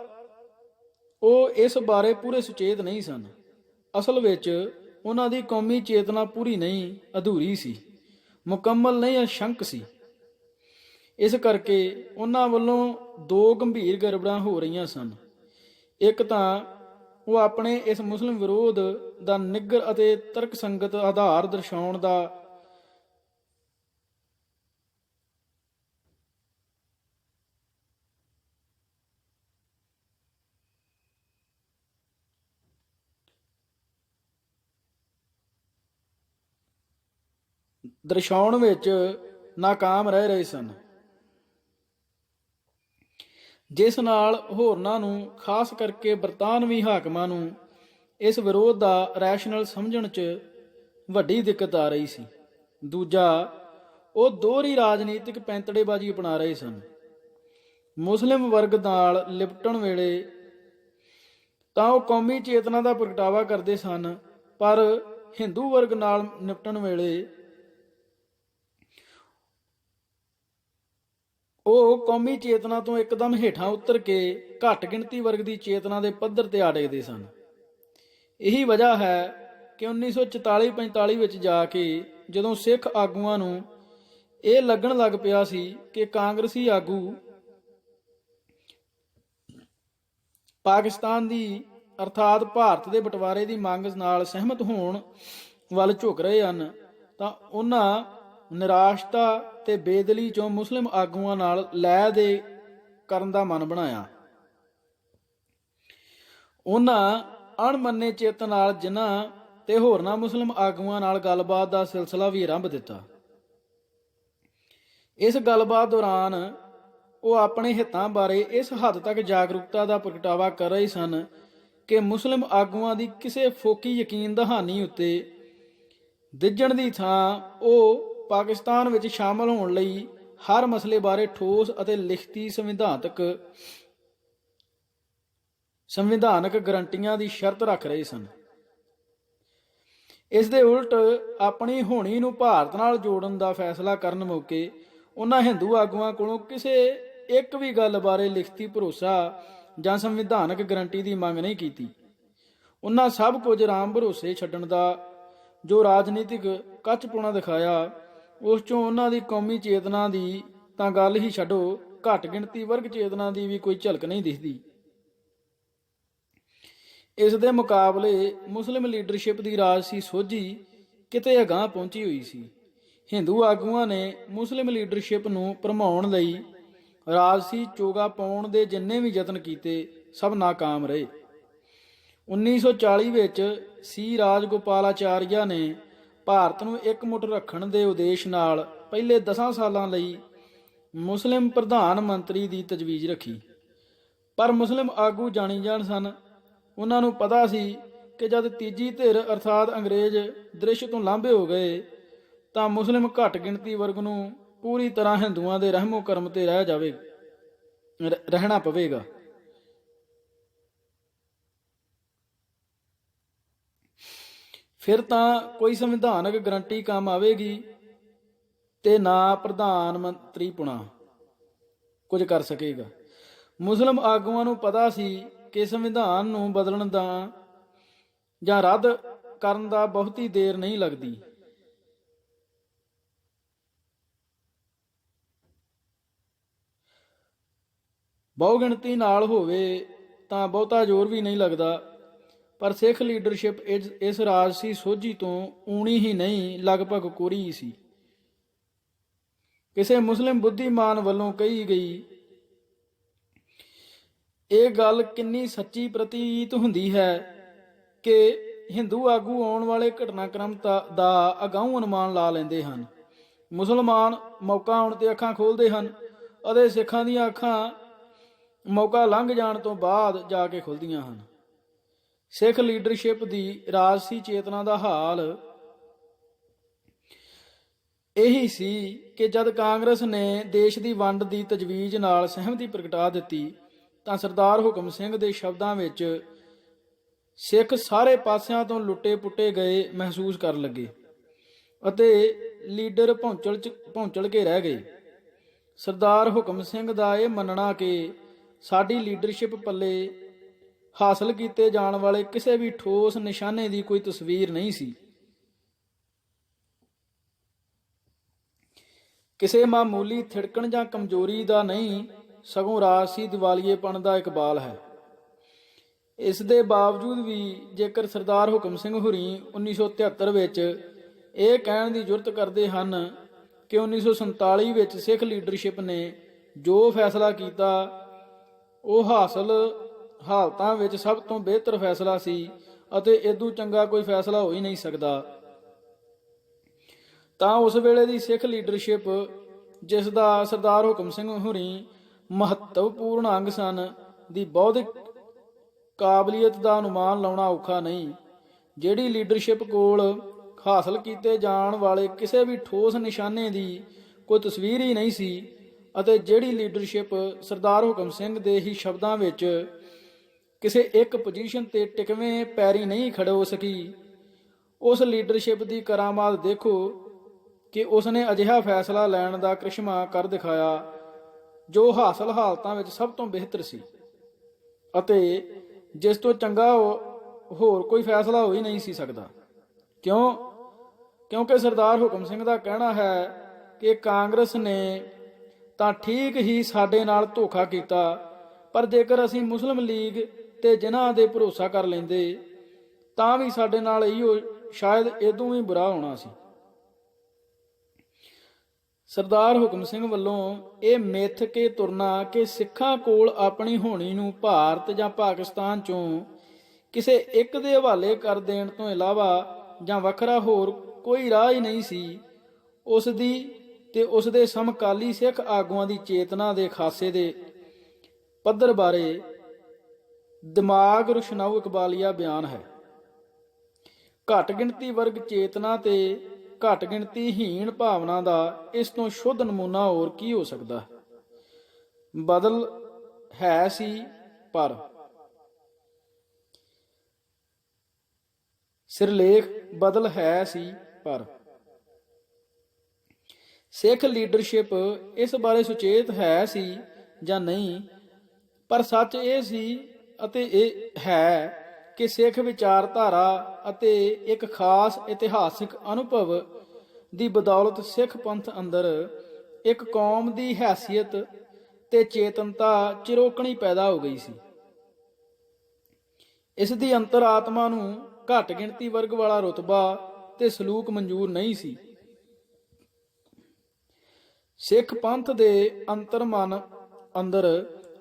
ਉਹ ਇਸ ਬਾਰੇ ਪੂਰੇ ਸੁਚੇਤ ਨਹੀਂ ਸਨ। ਅਸਲ ਵਿੱਚ ਉਹਨਾਂ ਦੀ ਕੌਮੀ ਚੇਤਨਾ ਪੂਰੀ ਨਹੀਂ, ਅਧੂਰੀ ਸੀ, ਮੁਕੰਮਲ ਨਹੀਂ, ਅਸ਼ੰਕ ਸੀ। ਇਸ ਕਰਕੇ ਉਹਨਾਂ ਵੱਲੋਂ ਦੋ ਗੰਭੀਰ ਗੜਬੜਾਂ ਹੋ ਰਹੀਆਂ ਸਨ। ਇੱਕ ਤਾਂ ਉਹ ਆਪਣੇ ਇਸ ਮੁਸਲਿਮ ਵਿਰੋਧ ਦਾ ਨਿੱਘਰ ਅਤੇ ਤਰਕਸੰਗਤ ਆਧਾਰ ਦਰਸਾਉਣ ਦਾ ਦਰਸਾਉਣ ਵਿੱਚ ਨਾਕਾਮ ਰਹਿ ਰਹੇ ਸਨ, ਜਿਸ ਨਾਲ ਹੋਰਨਾਂ ਨੂੰ, ਖਾਸ ਕਰਕੇ ਬਰਤਾਨਵੀ ਹਾਕਮਾਂ ਨੂੰ ਇਸ ਵਿਰੋਧ ਦਾ ਰੈਸ਼ਨਲ ਸਮਝਣ 'ਚ ਵੱਡੀ ਦਿੱਕਤ ਆ ਰਹੀ ਸੀ। ਦੂਜਾ, ਉਹ ਦੋਹਰੀ ਰਾਜਨੀਤਿਕ ਪੈਂਤੜੇਬਾਜ਼ੀ ਅਪਣਾ ਰਹੇ ਸਨ। ਮੁਸਲਿਮ ਵਰਗ ਨਾਲ ਲਿਪਟਣ ਵੇਲੇ ਤਾਂ ਉਹ ਕੌਮੀ ਚੇਤਨਾ ਦਾ ਪ੍ਰਗਟਾਵਾ ਕਰਦੇ ਸਨ, ਪਰ ਹਿੰਦੂ ਵਰਗ ਨਾਲ ਨਿਪਟਣ ਵੇਲੇ ਉਹ ਕੌਮੀ ਚੇਤਨਾ ਤੋਂ ਇੱਕਦਮ ਹੇਠਾਂ ਉਤਰ ਕੇ ਘੱਟ ਗਿਣਤੀ ਵਰਗ ਦੀ ਚੇਤਨਾ ਦੇ ਪੱਧਰ ਤੇ ਆ ਡਿੱਗਦੇ ਸਨ। ਇਹੀ ਵਜ੍ਹਾ ਹੈ ਕਿ 1944-45 ਵਿੱਚ ਜਾ ਕੇ ਜਦੋਂ ਸਿੱਖ ਆਗੂਆਂ ਨੂੰ ਇਹ ਲੱਗਣ ਲੱਗ ਪਿਆ ਸੀ ਕਿ ਕਾਂਗਰਸੀ ਆਗੂ ਪਾਕਿਸਤਾਨ ਦੀ ਅਰਥਾਤ ਭਾਰਤ ਦੇ ਬਟਵਾਰੇ ਦੀ ਮੰਗ ਨਾਲ ਸਹਿਮਤ ਹੋਣ ਵੱਲ ਝੁਕ ਰਹੇ ਹਨ, ਤਾਂ ਉਹਨਾਂ ਨਿਰਾਸ਼ਤਾ ਤੇ ਬੇਦਲੀ ਚੋਂ ਮੁਸਲਿਮ ਆਗੂਆਂ ਨਾਲ ਲੈ ਦੇ ਕਰਨ ਦਾ ਮਨ ਬਣਾਇਆ। ਉਹਨਾਂ ਅਣਮੰਨੇ ਚਿੱਤ ਨਾਲ ਜਿਨ੍ਹਾਂ ਤੇ ਹੋਰਨਾਂ ਮੁਸਲਿਮ ਆਗੂਆਂ ਨਾਲ ਗੱਲਬਾਤ ਦਾ ਸਿਲਸਿਲਾ ਵੀ ਆਰੰਭ ਦਿੱਤਾ। ਇਸ ਗੱਲਬਾਤ ਦੌਰਾਨ ਉਹ ਆਪਣੇ ਹਿੱਤਾਂ ਬਾਰੇ ਇਸ ਹੱਦ ਤੱਕ ਜਾਗਰੂਕਤਾ ਦਾ ਪ੍ਰਗਟਾਵਾ ਕਰ ਰਹੇ ਸਨ ਕਿ ਮੁਸਲਿਮ ਆਗੂਆਂ ਦੀ ਕਿਸੇ ਫੋਕੀ ਯਕੀਨ ਦਹਾਨੀ ਉੱਤੇ ਦਿੱਜਣ ਦੀ ਥਾਂ ਉਹ ਪਾਕਿਸਤਾਨ ਵਿੱਚ ਸ਼ਾਮਲ ਹੋਣ ਲਈ ਹਰ ਮਸਲੇ ਬਾਰੇ ਠੋਸ ਅਤੇ ਲਿਖਤੀ ਸੰਵਿਧਾਨਕ ਗਰੰਟੀਆਂ ਦੀ ਸ਼ਰਤ ਰੱਖ ਰਹੇ ਸਨ। ਇਸ ਦੇ ਉਲਟ ਆਪਣੀ ਹੋਣੀ ਨੂੰ ਭਾਰਤ ਨਾਲ ਜੋੜਨ ਦਾ ਫੈਸਲਾ ਕਰਨ ਮੌਕੇ ਉਹਨਾਂ ਹਿੰਦੂ ਆਗੂਆਂ ਕੋਲੋਂ ਕਿਸੇ ਇੱਕ ਵੀ ਗੱਲ ਬਾਰੇ ਲਿਖਤੀ ਭਰੋਸਾ ਜਾਂ ਸੰਵਿਧਾਨਕ ਗਰੰਟੀ ਦੀ ਮੰਗ ਨਹੀਂ ਕੀਤੀ। ਉਹਨਾਂ ਸਭ ਕੁਝ ਰਾਮ ਭਰੋਸੇ ਛੱਡਣ ਦਾ ਜੋ ਰਾਜਨੀਤਿਕ ਕੱਚਪੁਣਾ ਦਿਖਾਇਆ, ਉਸ ਚੋਂ ਉਹਨਾਂ ਦੀ ਕੌਮੀ ਚੇਤਨਾ ਦੀ ਤਾਂ ਗੱਲ ਹੀ ਛੱਡੋ, ਘੱਟ ਗਿਣਤੀ ਵਰਗ ਚੇਤਨਾ ਦੀ ਵੀ ਕੋਈ ਝਲਕ ਨਹੀਂ ਦਿਖਦੀ। ਇਸ ਦੇ ਮੁਕਾਬਲੇ ਮੁਸਲਿਮ ਲੀਡਰਸ਼ਿਪ ਦੀ ਰਾਜਸੀ ਸੋਝੀ ਕਿਤੇ ਅਗਾਂਹ ਪਹੁੰਚੀ ਹੋਈ ਸੀ। ਹਿੰਦੂ ਆਗੂਆਂ ਨੇ ਮੁਸਲਿਮ ਲੀਡਰਸ਼ਿਪ ਨੂੰ ਭਰਮਾਉਣ ਲਈ ਰਾਜਸੀ ਚੋਗਾ ਪਾਉਣ ਦੇ ਜਿੰਨੇ ਵੀ ਯਤਨ ਕੀਤੇ, ਸਭ ਨਾਕਾਮ ਰਹੇ। 1940 ਵਿੱਚ ਸੀ ਰਾਜਗੋਪਾਲਾਚਾਰੀਆ ਨੇ ਭਾਰਤ ਨੂੰ ਇਕਮੁੱਠ ਰੱਖਣ ਦੇ ਉਦੇਸ਼ ਨਾਲ ਪਹਿਲੇ 10 ਸਾਲਾਂ ਲਈ ਮੁਸਲਿਮ ਪ੍ਰਧਾਨ ਮੰਤਰੀ ਦੀ ਤਜਵੀਜ਼ ਰੱਖੀ। ਪਰ ਮੁਸਲਿਮ ਆਗੂ ਜਾਣੀ ਜਾਣ ਸਨ। ਉਹਨਾਂ ਨੂੰ ਪਤਾ ਸੀ ਕਿ ਜਦ ਤੀਜੀ ਧਿਰ ਅਰਥਾਤ ਅੰਗਰੇਜ਼ ਦ੍ਰਿਸ਼ ਤੋਂ ਲਾਂਭੇ ਹੋ ਗਏ ਤਾਂ ਮੁਸਲਿਮ ਘੱਟ ਗਿਣਤੀ ਵਰਗ ਨੂੰ ਪੂਰੀ ਤਰ੍ਹਾਂ ਹਿੰਦੂਆਂ ਦੇ ਰਹਿਮੋ ਕਰਮ ਤੇ ਰਹਿਣਾ ਪਵੇਗਾ। ਫਿਰ ਤਾਂ ਕੋਈ ਸੰਵਿਧਾਨਕ ਗਰੰਟੀ ਕੰਮ ਆਵੇਗੀ ਤੇ ਨਾ ਪ੍ਰਧਾਨ ਮੰਤਰੀ ਪੁਣਾ ਕੁਝ ਕਰ ਸਕੇਗਾ। ਮੁਸਲਿਮ ਆਗੂਆਂ ਨੂੰ ਪਤਾ ਸੀ ਕਿ ਸੰਵਿਧਾਨ ਨੂੰ ਬਦਲਣ ਦਾ ਜਾਂ ਰੱਦ ਕਰਨ ਦਾ ਬਹੁਤੀ ਦੇਰ ਨਹੀਂ ਲੱਗਦੀ। ਬਹੁਗਿਣਤੀ ਨਾਲ ਹੋਵੇ ਤਾਂ ਬਹੁਤਾ ਜ਼ੋਰ ਵੀ ਨਹੀਂ ਲੱਗਦਾ। ਪਰ ਸਿੱਖ ਲੀਡਰਸ਼ਿਪ ਇਸ ਰਾਜਸੀ ਸੋਝੀ ਤੋਂ ਊਣੀ ਹੀ ਨਹੀਂ, ਲਗਭਗ ਕੋਰੀ ਹੀ ਸੀ। ਕਿਸੇ ਮੁਸਲਿਮ ਬੁੱਧੀਮਾਨ ਵੱਲੋਂ ਕਹੀ ਗਈ ਇਹ ਗੱਲ ਕਿੰਨੀ ਸੱਚੀ ਪ੍ਰਤੀਤ ਹੁੰਦੀ ਹੈ ਕਿ ਹਿੰਦੂ ਆਗੂ ਆਉਣ ਵਾਲੇ ਘਟਨਾਕ੍ਰਮ ਦਾ ਅਗਾਊਂ ਅਨੁਮਾਨ ਲਾ ਲੈਂਦੇ ਹਨ। ਮੁਸਲਮਾਨ ਮੌਕਾ ਆਉਣ ਤੇ ਅੱਖਾਂ ਖੋਲ੍ਹਦੇ ਹਨ ਅਤੇ ਸਿੱਖਾਂ ਦੀਆਂ ਅੱਖਾਂ ਮੌਕਾ ਲੰਘ ਜਾਣ ਤੋਂ ਬਾਅਦ ਜਾ ਕੇ ਖੁੱਲ੍ਹਦੀਆਂ ਹਨ। ਸਿੱਖ ਲੀਡਰਸ਼ਿਪ ਦੀ ਰਾਜਸੀ ਚੇਤਨਾ ਦਾ ਹਾਲ ਇਹੀ ਸੀ ਕਿ ਜਦ ਕਾਂਗਰਸ ਨੇ ਦੇਸ਼ ਦੀ ਵੰਡ ਦੀ ਤਜਵੀਜ਼ ਨਾਲ ਸਹਿਮਤੀ ਪ੍ਰਗਟਾ ਦਿੱਤੀ ਤਾਂ ਸਰਦਾਰ ਹੁਕਮ ਸਿੰਘ ਦੇ ਸ਼ਬਦਾਂ ਵਿੱਚ ਸਿੱਖ ਸਾਰੇ ਪਾਸਿਆਂ ਤੋਂ ਲੁੱਟੇ ਪੁੱਟੇ ਗਏ ਮਹਿਸੂਸ ਕਰਨ ਲੱਗੇ ਅਤੇ ਲੀਡਰ ਭੌਂਚਲ ਕੇ ਰਹਿ ਗਏ। ਸਰਦਾਰ ਹੁਕਮ ਸਿੰਘ ਦਾ ਇਹ ਮੰਨਣਾ ਕਿ ਸਾਡੀ ਲੀਡਰਸ਼ਿਪ ਪੱਲੇ ਹਾਸਲ ਕੀਤੇ ਜਾਣ ਵਾਲੇ ਕਿਸੇ ਵੀ ਠੋਸ ਨਿਸ਼ਾਨੇ ਦੀ ਕੋਈ ਤਸਵੀਰ ਨਹੀਂ ਸੀ। ਕਿਸੇ ਮਾਮੂਲੀ ਥਿੜਕਣ ਜਾਂ ਕਮਜ਼ੋਰੀ ਦਾ ਨਹੀਂ, ਸਗੋਂ ਰਾਜਸੀ ਦਿਵਾਲੀਏਪਣ ਦਾ ਇਕਬਾਲ ਹੈ। ਇਸ ਦੇ ਬਾਵਜੂਦ ਵੀ ਜੇਕਰ ਸਰਦਾਰ ਹੁਕਮ ਸਿੰਘ ਹੁਰੀ 1973 ਵਿੱਚ ਇਹ ਕਹਿਣ ਦੀ ਜੁਰਤ ਕਰਦੇ ਹਨ ਕਿ 1947 ਵਿੱਚ ਸਿੱਖ ਲੀਡਰਸ਼ਿਪ ਨੇ ਜੋ ਫੈਸਲਾ ਕੀਤਾ ਉਹ ਹਾਲਤਾਂ ਵਿੱਚ ਸਭ ਤੋਂ ਬਿਹਤਰ ਫੈਸਲਾ ਸੀ ਅਤੇ ਇਦੋਂ ਚੰਗਾ ਕੋਈ ਫੈਸਲਾ ਹੋ ਹੀ ਨਹੀਂ ਸਕਦਾ, ਤਾਂ ਉਸ ਵੇਲੇ ਦੀ ਸਿੱਖ ਲੀਡਰਸ਼ਿਪ, ਜਿਸ ਦਾ ਸਰਦਾਰ ਹੁਕਮ ਸਿੰਘ ਹੁਰੀ ਮਹੱਤਵਪੂਰਨ ਅੰਗ ਸਨ, ਦੀ ਬੌਧਿਕ ਕਾਬਲੀਅਤ ਦਾ ਅਨੁਮਾਨ ਲਾਉਣਾ ਔਖਾ ਨਹੀਂ। ਜਿਹੜੀ ਲੀਡਰਸ਼ਿਪ ਕੋਲ ਹਾਸਲ ਕੀਤੇ ਜਾਣ ਵਾਲੇ ਕਿਸੇ ਵੀ ਠੋਸ ਨਿਸ਼ਾਨੇ ਦੀ ਕੋਈ ਤਸਵੀਰ ਹੀ ਨਹੀਂ ਸੀ ਅਤੇ ਜਿਹੜੀ ਲੀਡਰਸ਼ਿਪ ਸਰਦਾਰ ਹੁਕਮ ਸਿੰਘ ਦੇ ਹੀ ਸ਼ਬਦਾਂ ਵਿੱਚ ਕਿਸੇ ਇੱਕ ਪੋਜੀਸ਼ਨ ਤੇ ਟਿਕਵੇਂ ਪੈਰੀ ਨਹੀਂ ਖੜੋ ਸਕੀ, ਉਸ ਲੀਡਰਸ਼ਿਪ ਦੀ ਕਰਾਮਾਤ ਦੇਖੋ ਕਿ ਉਸਨੇ ਅਜਿਹਾ ਫੈਸਲਾ ਲੈਣ ਦਾ ਕ੍ਰਿਸ਼ਮਾ ਕਰ ਦਿਖਾਇਆ ਜੋ ਹਾਸਲ ਹਾਲਤਾਂ ਵਿੱਚ ਸਭ ਤੋਂ ਬਿਹਤਰ ਸੀ ਅਤੇ ਜਿਸ ਤੋਂ ਚੰਗਾ ਹੋਰ ਕੋਈ ਫੈਸਲਾ ਹੋ ਹੀ ਨਹੀਂ ਸੀ ਸਕਦਾ। ਕਿਉਂਕਿ ਸਰਦਾਰ ਹੁਕਮ ਸਿੰਘ ਦਾ ਕਹਿਣਾ ਹੈ ਕਿ ਕਾਂਗਰਸ ਨੇ ਤਾਂ ਠੀਕ ਹੀ ਸਾਡੇ ਨਾਲ ਧੋਖਾ ਕੀਤਾ, ਪਰ ਜੇਕਰ ਅਸੀਂ ਮੁਸਲਿਮ ਲੀਗ ਤੇ ਜਿਨ੍ਹਾਂ ਦੇ ਭਰੋਸਾ ਕਰ ਲੈਂਦੇ ਤਾਂ ਵੀ ਸਾਡੇ ਨਾਲ ਇਹੋ ਸ਼ਾਇਦ ਇਦੋਂ ਵੀ ਬੁਰਾ ਹੋਣਾ ਸੀ। ਸਰਦਾਰ ਹੁਕਮ ਸਿੰਘ ਵੱਲੋਂ ਇਹ ਮਿੱਥ ਕੇ ਤੁਰਨਾ ਕਿ ਸਿੱਖਾਂ ਕੋਲ ਆਪਣੀ ਹੋਣੀ ਨੂੰ ਭਾਰਤ ਜਾਂ ਪਾਕਿਸਤਾਨ ਚੋਂ ਕਿਸੇ ਇੱਕ ਦੇ ਹਵਾਲੇ ਕਰ ਦੇਣ ਤੋਂ ਇਲਾਵਾ ਜਾਂ ਵੱਖਰਾ ਹੋਰ ਕੋਈ ਰਾਹ ਹੀ ਨਹੀਂ ਸੀ, ਉਸ ਦੀ ਤੇ ਉਸ ਦੇ ਸਮਕਾਲੀ ਸਿੱਖ ਆਗੂਆਂ ਦੀ ਚੇਤਨਾ ਦੇ ਖਾਸੇ ਦੇ ਪੱਧਰ ਬਾਰੇ ਦਿਮਾਗ ਰੁਸ਼ਨਾਊ ਇਕਬਾਲੀਆ ਬਿਆਨ ਹੈ। ਘੱਟ ਗਿਣਤੀ ਵਰਗ ਚੇਤਨਾ ਤੇ ਘੱਟ ਗਿਣਤੀ ਹੀਣ ਭਾਵਨਾ ਦਾ ਇਸ ਤੋਂ ਸ਼ੁੱਧ ਨਮੂਨਾ ਹੋਰ ਕੀ ਹੋ ਸਕਦਾ? ਬਦਲ ਹੈ ਸੀ ਪਰ ਸਿਰਲੇਖ ਬਦਲ ਹੈ ਸੀ ਪਰ ਸਿੱਖ ਲੀਡਰਸ਼ਿਪ ਇਸ ਬਾਰੇ ਸੁਚੇਤ ਹੈ ਸੀ ਜਾਂ ਨਹੀਂ, ਪਰ ਸੱਚ ਇਹ ਸੀ ਅਤੇ ਇਹ ਹੈ ਕਿ ਸਿੱਖ ਵਿਚਾਰਧਾਰਾ ਅਤੇ ਇੱਕ ਖਾਸ ਇਤਿਹਾਸਿਕ ਅਨੁਭਵ ਦੀ ਬਦੌਲਤ ਸਿੱਖ ਪੰਥ ਅੰਦਰ ਇੱਕ ਕੌਮ ਦੀ ਹੈਸੀਅਤ ਤੇ ਚੇਤਨਤਾ ਚਿਰੋਕਣੀ ਪੈਦਾ ਹੋ ਗਈ ਸੀ। ਇਸ ਦੀ ਅੰਤਰ-ਆਤਮਾ ਨੂੰ ਘੱਟ ਗਿਣਤੀ ਵਰਗ ਵਾਲਾ ਰੁਤਬਾ ਤੇ ਸਲੂਕ ਮਨਜ਼ੂਰ ਨਹੀਂ ਸੀ। ਸਿੱਖ ਪੰਥ ਦੇ ਅੰਤਰਮਨ ਅੰਦਰ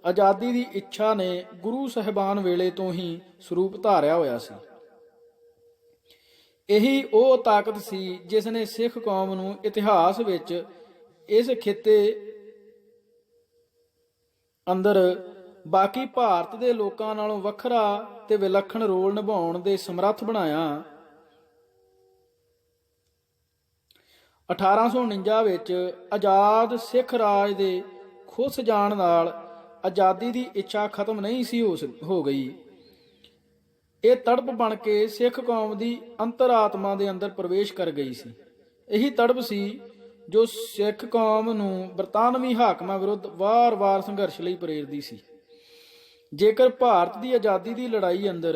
ਆਜ਼ਾਦੀ ਦੀ ਇੱਛਾ ਨੇ ਗੁਰੂ ਸਾਹਿਬਾਨ ਵੇਲੇ ਤੋਂ ਹੀ ਸਰੂਪ ਧਾਰਿਆ ਹੋਇਆ ਸੀ। ਇਹੀ ਉਹ ਤਾਕਤ ਸੀ ਜਿਸ ਨੇ ਸਿੱਖ ਕੌਮ ਨੂੰ ਇਤਿਹਾਸ ਵਿੱਚ ਇਸ ਖਿੱਤੇ ਅੰਦਰ ਬਾਕੀ ਭਾਰਤ ਦੇ ਲੋਕਾਂ ਨਾਲੋਂ ਵੱਖਰਾ ਤੇ ਵਿਲੱਖਣ ਰੋਲ ਨਿਭਾਉਣ ਦੇ ਸਮਰੱਥ ਬਣਾਇਆ। 1849 ਵਿੱਚ ਆਜ਼ਾਦ ਸਿੱਖ ਰਾਜ ਦੇ ਖੁੱਸ ਜਾਣ ਨਾਲ ਆਜ਼ਾਦੀ ਦੀ ਇੱਛਾ ਖਤਮ ਨਹੀਂ ਸੀ ਹੋ ਗਈ। ਇਹ ਤੜਪ ਬਣ ਕੇ ਸਿੱਖ ਕੌਮ ਦੀ ਅੰਤਰ-ਆਤਮਾ ਦੇ ਅੰਦਰ ਪ੍ਰਵੇਸ਼ ਕਰ ਗਈ ਸੀ। ਇਹੀ ਤੜਪ ਸੀ ਜੋ ਸਿੱਖ ਕੌਮ ਨੂੰ ਬਰਤਾਨਵੀ ਹਾਕਮਾਂ ਵਿਰੁੱਧ ਵਾਰ-ਵਾਰ ਸੰਘਰਸ਼ ਲਈ ਪ੍ਰੇਰਦੀ ਸੀ। ਜੇਕਰ ਭਾਰਤ ਦੀ ਆਜ਼ਾਦੀ ਦੀ ਲੜਾਈ ਅੰਦਰ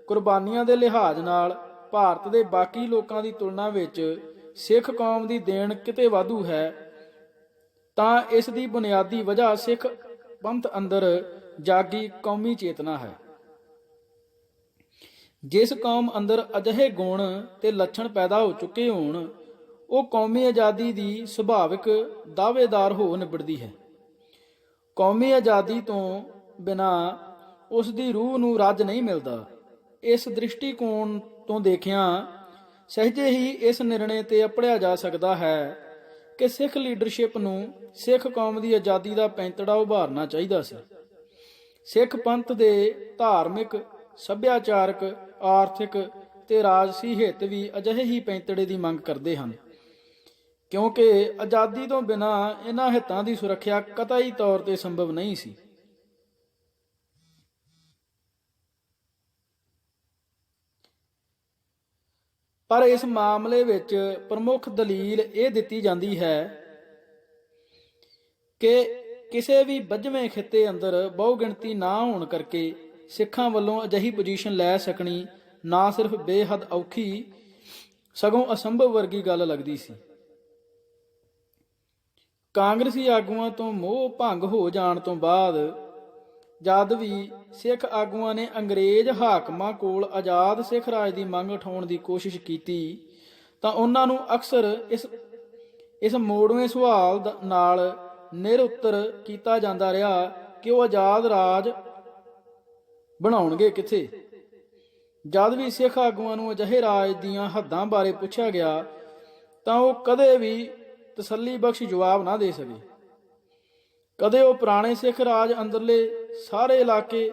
ਕੁਰਬਾਨੀਆਂ ਦੇ ਲਿਹਾਜ਼ ਨਾਲ ਭਾਰਤ ਦੇ ਬਾਕੀ ਲੋਕਾਂ ਦੀ ਤੁਲਨਾ ਵਿੱਚ ਸਿੱਖ ਕੌਮ ਦੀ ਦੇਣ ਕਿਤੇ ਵਾਧੂ ਹੈ, ਤਾਂ ਇਸ ਦੀ ਬੁਨਿਆਦੀ ਵਜ੍ਹਾ ਸਿੱਖ ਪੰਥ ਅੰਦਰ ਜਾਗੀ ਕੌਮੀ ਚੇਤਨਾ ਹੈ। ਜਿਸ ਕੌਮ ਅੰਦਰ ਅਜਿਹੇ ਗੁਣ ਤੇ ਲੱਛਣ ਪੈਦਾ ਹੋ ਚੁੱਕੇ ਹੋਣ, ਉਹ ਕੌਮੀ ਆਜ਼ਾਦੀ ਦੀ ਸੁਭਾਵਿਕ ਦਾਅਵੇਦਾਰ ਹੋ ਨਿਬੜਦੀ ਹੈ। ਕੌਮੀ ਆਜ਼ਾਦੀ ਤੋਂ ਬਿਨਾਂ ਉਸ ਦੀ ਰੂਹ ਨੂੰ ਰੱਜ ਨਹੀਂ ਮਿਲਦਾ। ਇਸ ਦ੍ਰਿਸ਼ਟੀਕੋਣ ਤੋਂ ਦੇਖਿਆ ਸਹਿਜੇ ਹੀ ਇਸ ਨਿਰਣੇ ਤੇ ਅਪੜਿਆ ਜਾ ਸਕਦਾ ਹੈ ਕਿ ਸਿੱਖ ਲੀਡਰਸ਼ਿਪ ਨੂੰ ਸਿੱਖ ਕੌਮ ਦੀ ਆਜ਼ਾਦੀ ਦਾ ਪੈਂਤੜਾ ਉਭਾਰਨਾ ਚਾਹੀਦਾ ਸੀ। ਸਿੱਖ ਪੰਥ ਦੇ ਧਾਰਮਿਕ, ਸੱਭਿਆਚਾਰਕ, ਆਰਥਿਕ ਤੇ ਰਾਜਸੀ ਹਿੱਤ ਵੀ ਅਜਿਹੇ ਹੀ ਪੈਂਤੜੇ ਦੀ ਮੰਗ ਕਰਦੇ ਹਨ, ਕਿਉਂਕਿ ਆਜ਼ਾਦੀ ਤੋਂ ਬਿਨਾਂ ਇਹਨਾਂ ਹਿੱਤਾਂ ਦੀ ਸੁਰੱਖਿਆ ਕਤਈ ਤੌਰ ਤੇ ਸੰਭਵ ਨਹੀਂ ਸੀ। ਪਰ ਇਸ ਮਾਮਲੇ ਵਿੱਚ ਪ੍ਰਮੁੱਖ ਦਲੀਲ ਇਹ ਦਿੱਤੀ ਜਾਂਦੀ ਹੈ ਕਿ ਕਿਸੇ ਵੀ ਬੱਝਵੇਂ ਖਿੱਤੇ ਅੰਦਰ ਬਹੁਗਿਣਤੀ ਨਾ ਹੋਣ ਕਰਕੇ ਸਿੱਖਾਂ ਵੱਲੋਂ ਅਜਿਹੀ ਪੋਜੀਸ਼ਨ ਲੈ ਸਕਣੀ ਨਾ ਸਿਰਫ ਬੇਹੱਦ ਔਖੀ, ਸਗੋਂ ਅਸੰਭਵ ਵਰਗੀ ਗੱਲ ਲੱਗਦੀ ਸੀ। ਕਾਂਗਰਸੀ ਆਗੂਆਂ ਤੋਂ ਮੋਹ ਭੰਗ ਹੋ ਜਾਣ ਤੋਂ ਬਾਅਦ ਜਦ ਵੀ ਸਿੱਖ ਆਗੂਆਂ ਨੇ ਅੰਗਰੇਜ਼ ਹਾਕਮਾਂ ਕੋਲ ਆਜ਼ਾਦ ਸਿੱਖ ਰਾਜ ਦੀ ਮੰਗ ਉਠਾਉਣ ਦੀ ਕੋਸ਼ਿਸ਼ ਕੀਤੀ, ਤਾਂ ਉਹਨਾਂ ਨੂੰ ਅਕਸਰ ਇਸ ਮੋੜਵੇਂ ਸਵਾਲ ਨਾਲ ਨਿਰਉੱਤਰ ਕੀਤਾ ਜਾਂਦਾ ਰਿਹਾ ਕਿ ਉਹ ਆਜ਼ਾਦ ਰਾਜ ਬਣਾਉਣਗੇ ਕਿੱਥੇ। ਜਦ ਵੀ ਸਿੱਖ ਆਗੂਆਂ ਨੂੰ ਅਜਿਹੇ ਰਾਜ ਦੀਆਂ ਹੱਦਾਂ ਬਾਰੇ ਪੁੱਛਿਆ ਗਿਆ ਤਾਂ ਉਹ ਕਦੇ ਵੀ ਤਸੱਲੀ ਬਖਸ਼ ਜਵਾਬ ਨਾ ਦੇ ਸਕੇ। ਕਦੇ ਉਹ ਪੁਰਾਣੇ ਸਿੱਖ ਰਾਜ ਅੰਦਰਲੇ ਸਾਰੇ ਇਲਾਕੇ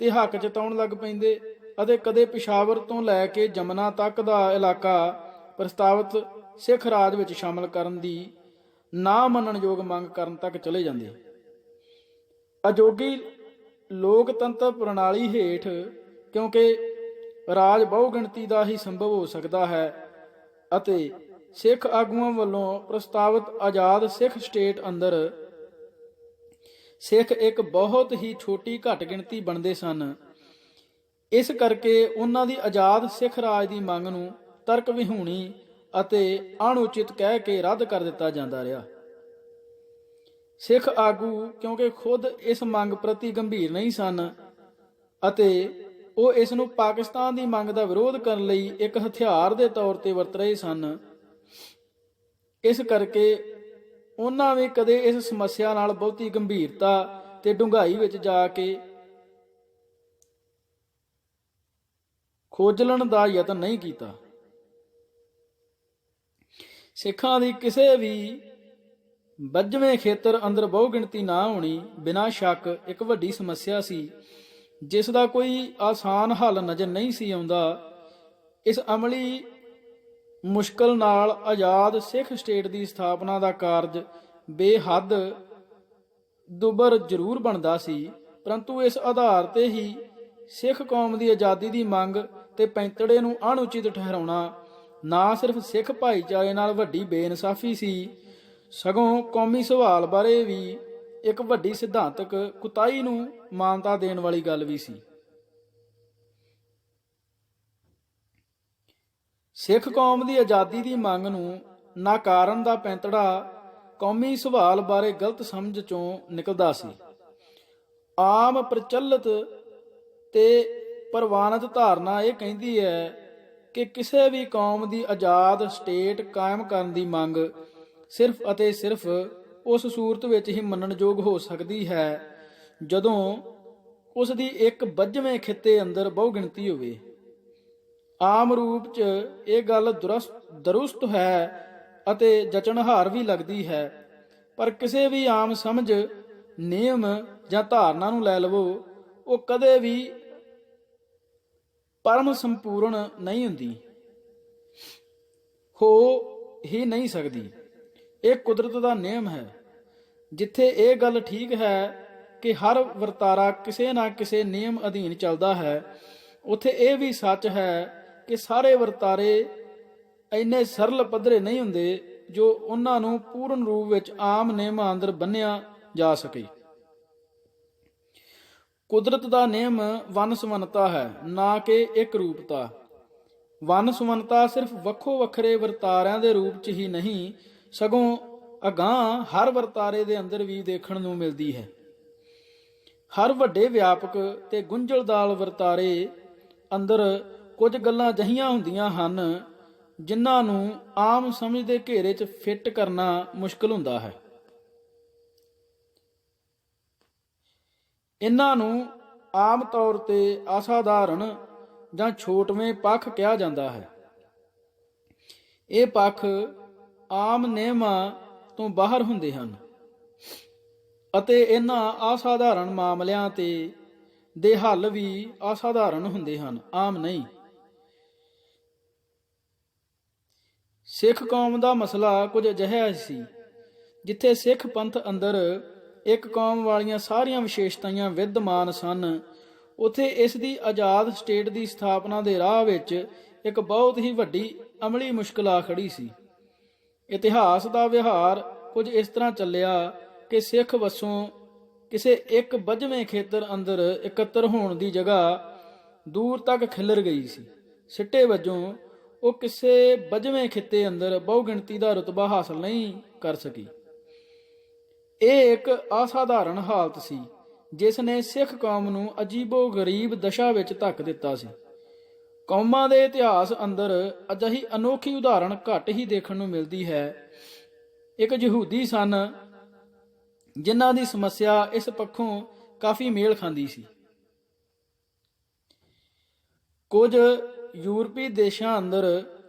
ਤੇ ਹੱਕ ਜਤਾਉਣ ਲੱਗ ਪੈਂਦੇ ਅਤੇ ਕਦੇ ਪਿਸ਼ਾਵਰ ਤੋਂ ਲੈ ਕੇ ਜਮਨਾ ਤੱਕ ਦਾ ਇਲਾਕਾ ਪ੍ਰਸਤਾਵਿਤ ਸਿੱਖ ਰਾਜ ਵਿੱਚ ਸ਼ਾਮਲ ਕਰਨ ਦੀ ਨਾ ਮੰਨਣਯੋਗ ਮੰਗ ਕਰਨ ਤੱਕ ਚਲੇ ਜਾਂਦੇ। ਅਜੋਗੀ ਲੋਕਤੰਤਰ ਪ੍ਰਣਾਲੀ ਹੇਠ ਕਿਉਂਕਿ ਰਾਜ ਬਹੁਗਿਣਤੀ ਦਾ ਹੀ ਸੰਭਵ ਹੋ ਸਕਦਾ ਹੈ ਅਤੇ ਸਿੱਖ ਆਗੂਆਂ ਵੱਲੋਂ ਪ੍ਰਸਤਾਵਿਤ ਆਜ਼ਾਦ ਸਿੱਖ ਸਟੇਟ ਅੰਦਰ ਸਿੱਖ ਇੱਕ ਬਹੁਤ ਹੀ ਛੋਟੀ ਘੱਟ ਗਿਣਤੀ ਬਣਦੇ ਸਨ, ਇਸ ਕਰਕੇ ਉਹਨਾਂ ਦੀ ਆਜ਼ਾਦ ਸਿੱਖ ਰਾਜ ਦੀ ਮੰਗ ਨੂੰ ਤਰਕ ਵਿਹੂਣੀ ਅਤੇ ਅਣਉਚਿਤ ਕਹਿ ਕੇ ਰੱਦ ਕਰ ਦਿੱਤਾ ਜਾਂਦਾ ਰਿਹਾ। ਸਿੱਖ ਆਗੂ ਕਿਉਂਕਿ ਖੁਦ ਇਸ ਮੰਗ ਪ੍ਰਤੀ ਗੰਭੀਰ ਨਹੀਂ ਸਨ ਅਤੇ ਉਹ ਇਸ ਨੂੰ ਪਾਕਿਸਤਾਨ ਦੀ ਮੰਗ ਦਾ ਵਿਰੋਧ ਕਰਨ ਲਈ ਇੱਕ ਹਥਿਆਰ ਦੇ ਤੌਰ ਤੇ ਵਰਤ ਰਹੇ ਸਨ, ਇਸ ਕਰਕੇ ਉਹਨਾਂ ਵੀ ਕਦੇ ਇਸ ਸਮੱਸਿਆ ਨਾਲ ਬਹੁਤੀ ਗੰਭੀਰਤਾ ਤੇ ਡੂੰਘਾਈ ਵਿੱਚ ਜਾ ਕੇ ਖੋਜਲਣ ਦਾ ਯਤਨ ਨਹੀਂ ਕੀਤਾ। ਸਿੱਖਾਂ ਦੀ ਕਿਸੇ ਵੀ ਬੱਝਵੇਂ ਖੇਤਰ ਅੰਦਰ ਬਹੁ ਗਿਣਤੀ ਨਾ ਹੋਣੀ ਬਿਨਾਂ ਸ਼ੱਕ ਇੱਕ ਵੱਡੀ ਸਮੱਸਿਆ ਸੀ, ਜਿਸ ਦਾ ਕੋਈ ਆਸਾਨ ਹੱਲ ਨਜ਼ਰ ਨਹੀਂ ਸੀ ਆਉਂਦਾ। ਇਸ ਅਮਲੀ ਮੁਸ਼ਕਲ ਨਾਲ ਆਜ਼ਾਦ ਸਿੱਖ ਸਟੇਟ ਦੀ ਸਥਾਪਨਾ ਦਾ ਕਾਰਜ ਬੇਹੱਦ ਦੁਬਰ ਜ਼ਰੂਰ ਬਣਦਾ ਸੀ, ਪਰੰਤੂ ਇਸ ਆਧਾਰ ਤੇ ਹੀ ਸਿੱਖ ਕੌਮ ਦੀ ਆਜ਼ਾਦੀ ਦੀ ਮੰਗ ਤੇ ਪੈਂਤੜੇ ਨੂੰ ਅਣਉਚਿਤ ਠਹਿਰਾਉਣਾ ਨਾ ਸਿਰਫ ਸਿੱਖ ਭਾਈਚਾਰੇ ਨਾਲ ਵੱਡੀ ਬੇਇਨਸਾਫੀ ਸੀ, ਸਗੋਂ ਕੌਮੀ ਸਵਾਲ ਬਾਰੇ ਵੀ ਇੱਕ ਵੱਡੀ ਸਿਧਾਂਤਕ ਕੁਤਾਹੀ ਨੂੰ ਮਾਨਤਾ ਦੇਣ ਵਾਲੀ ਗੱਲ ਵੀ ਸੀ। ਸਿੱਖ ਕੌਮ ਦੀ ਆਜ਼ਾਦੀ ਦੀ ਮੰਗ ਨੂੰ ਨਾਕਾਰਨ ਦਾ ਪੈਂਤੜਾ ਕੌਮੀ ਸਵਾਲ ਬਾਰੇ ਗਲਤ ਸਮਝ ਚੋਂ ਨਿਕਲਦਾ ਸੀ। ਆਮ ਪ੍ਰਚਲਿਤ ਤੇ ਪ੍ਰਵਾਨਿਤ ਧਾਰਨਾ ਇਹ ਕਹਿੰਦੀ ਹੈ ਕਿ ਕਿਸੇ ਵੀ ਕੌਮ ਦੀ ਆਜ਼ਾਦ ਸਟੇਟ ਕਾਇਮ ਕਰਨ ਦੀ ਮੰਗ ਸਿਰਫ ਅਤੇ ਸਿਰਫ ਉਸ ਸੂਰਤ ਵਿੱਚ ਹੀ ਮੰਨਣਯੋਗ ਹੋ ਸਕਦੀ ਹੈ ਜਦੋਂ ਉਸ ਦੀ ਇੱਕ ਬੱਝਵੇਂ ਖਿੱਤੇ ਅੰਦਰ ਬਹੁ ਗਿਣਤੀ ਹੋਵੇ। ਆਮ ਰੂਪ 'ਚ ਇਹ ਗੱਲ ਦਰੁਸਤ ਹੈ ਅਤੇ ਜਚਣਹਾਰ ਵੀ ਲੱਗਦੀ ਹੈ, ਪਰ ਕਿਸੇ ਵੀ ਆਮ ਸਮਝ, ਨਿਯਮ ਜਾਂ ਧਾਰਨਾ ਨੂੰ ਲੈ ਲਵੋ, ਉਹ ਕਦੇ ਵੀ ਪਰਮ ਸੰਪੂਰਨ ਨਹੀਂ ਹੁੰਦੀ, ਹੋ ਹੀ ਨਹੀਂ ਸਕਦੀ। ਇਹ ਕੁਦਰਤ ਦਾ ਨਿਯਮ ਹੈ। ਜਿੱਥੇ ਇਹ ਗੱਲ ਠੀਕ ਹੈ ਕਿ ਹਰ ਵਰਤਾਰਾ ਕਿਸੇ ਨਾ ਕਿਸੇ ਨਿਯਮ ਅਧੀਨ ਚੱਲਦਾ ਹੈ, ਉੱਥੇ ਇਹ ਵੀ ਸੱਚ ਹੈ ਕਿ ਸਾਰੇ ਵਰਤਾਰੇ ਇੰਨੇ ਸਰਲ ਪੱਧਰੇ ਨਹੀਂ ਹੁੰਦੇ ਜੋ ਉਹਨਾਂ ਨੂੰ ਪੂਰਨ ਰੂਪ ਵਿੱਚ ਆਮ ਨਿਯਮਾਂ ਅੰਦਰ ਬੰਨ੍ਹਿਆ ਜਾ ਸਕੇ। ਕੁਦਰਤ ਦਾ ਨਿਯਮ ਵੰਨ-ਸੁਵੰਨਤਾ ਹੈ, ਨਾ ਕਿ ਇੱਕ ਰੂਪਤਾ। ਵੰਨ-ਸੁਵੰਨਤਾ ਸਿਰਫ ਵੱਖੋ ਵੱਖਰੇ ਵਰਤਾਰਿਆਂ ਦੇ ਰੂਪ 'ਚ ਹੀ ਨਹੀਂ, ਸਗੋਂ ਅਗਾਂਹ ਹਰ ਵਰਤਾਰੇ ਦੇ ਅੰਦਰ ਵੀ ਦੇਖਣ ਨੂੰ ਮਿਲਦੀ ਹੈ। ਹਰ ਵੱਡੇ ਵਿਆਪਕ ਤੇ ਗੁੰਝਲਦਾਰ ਵਰਤਾਰੇ ਅੰਦਰ ਕੁਝ ਗੱਲਾਂ ਅਜਿਹੀਆਂ ਹੁੰਦੀਆਂ ਹਨ ਜਿਨ੍ਹਾਂ ਨੂੰ ਆਮ ਸਮਝ ਦੇ ਘੇਰੇ 'ਚ ਫਿੱਟ ਕਰਨਾ ਮੁਸ਼ਕਲ ਹੁੰਦਾ ਹੈ। ਇਹਨਾਂ ਨੂੰ ਆਮ ਤੌਰ ਤੇ ਅਸਾਧਾਰਨ ਜਾਂ ਛੋਟਵੇਂ ਪੱਖ ਕਿਹਾ ਜਾਂਦਾ ਹੈ। ਇਹ ਪੱਖ ਆਮ ਨਿਯਮਾਂ ਤੋਂ ਬਾਹਰ ਹੁੰਦੇ ਹਨ ਅਤੇ ਇਹਨਾਂ ਅਸਾਧਾਰਨ ਮਾਮਲਿਆਂ ਦੇ ਹੱਲ ਵੀ ਅਸਾਧਾਰਨ ਹੁੰਦੇ ਹਨ, ਆਮ ਨਹੀਂ। ਸਿੱਖ ਕੌਮ ਦਾ ਮਸਲਾ ਕੁਝ ਅਜਿਹਾ ਸੀ ਜਿੱਥੇ ਸਿੱਖ ਪੰਥ ਅੰਦਰ ਇੱਕ ਕੌਮ ਵਾਲੀਆਂ ਸਾਰੀਆਂ ਵਿਸ਼ੇਸ਼ਤਾਵਾਂ ਵਿਦਮਾਨ ਸਨ, ਉੱਥੇ ਇਸ ਦੀ ਆਜ਼ਾਦ ਸਟੇਟ ਦੀ ਸਥਾਪਨਾ ਦੇ ਰਾਹ ਵਿੱਚ ਇੱਕ ਬਹੁਤ ਹੀ ਵੱਡੀ ਅਮਲੀ ਮੁਸ਼ਕਲ ਆ ਖੜੀ ਸੀ। ਇਤਿਹਾਸ ਦਾ ਵਿਹਾਰ ਕੁਝ ਇਸ ਤਰ੍ਹਾਂ ਚੱਲਿਆ ਕਿ ਸਿੱਖ ਵਸੋਂ ਕਿਸੇ ਇੱਕ ਬੱਝਵੇਂ ਖੇਤਰ ਅੰਦਰ ਇਕੱਤਰ ਹੋਣ ਦੀ ਜਗ੍ਹਾ ਦੂਰ ਤੱਕ ਖਿਲਰ ਗਈ ਸੀ। ਸਿੱਟੇ ਵਜੋਂ ਉਹ ਕਿਸੇ ਬੱਝਵੇਂ ਖਿੱਤੇ ਅੰਦਰ ਬਹੁ ਗਿਣਤੀ ਦਾ ਰੁਤਬਾ ਹਾਸਲ ਨਹੀਂ ਕਰ ਸਕੀ। ਇਹ ਇੱਕ ਅਸਾਧਾਰਨ ਹਾਲਤ ਸੀ ਜਿਸ ਨੇ ਸਿੱਖ ਕੌਮ ਨੂੰ ਅਜੀਬੋ ਗਰੀਬ ਦਸ਼ਾ ਵਿੱਚ ਧੱਕ ਦਿੱਤਾ ਸੀ। ਕੌਮਾਂ ਦੇ ਇਤਿਹਾਸ ਅੰਦਰ ਅਜਿਹੀ ਅਨੋਖੀ ਉਦਾਹਰਣ ਘੱਟ ਹੀ ਦੇਖਣ ਨੂੰ ਮਿਲਦੀ ਹੈ। ਇੱਕ ਯਹੂਦੀ ਸਨ ਜਿਨ੍ਹਾਂ ਦੀ ਸਮੱਸਿਆ ਇਸ ਪੱਖੋਂ ਕਾਫੀ ਮੇਲ ਖਾਂਦੀ ਸੀ। ਕੁਝ ਯੂਰਪੀ ਦੇਸ਼ਾਂ ਅੰਦਰ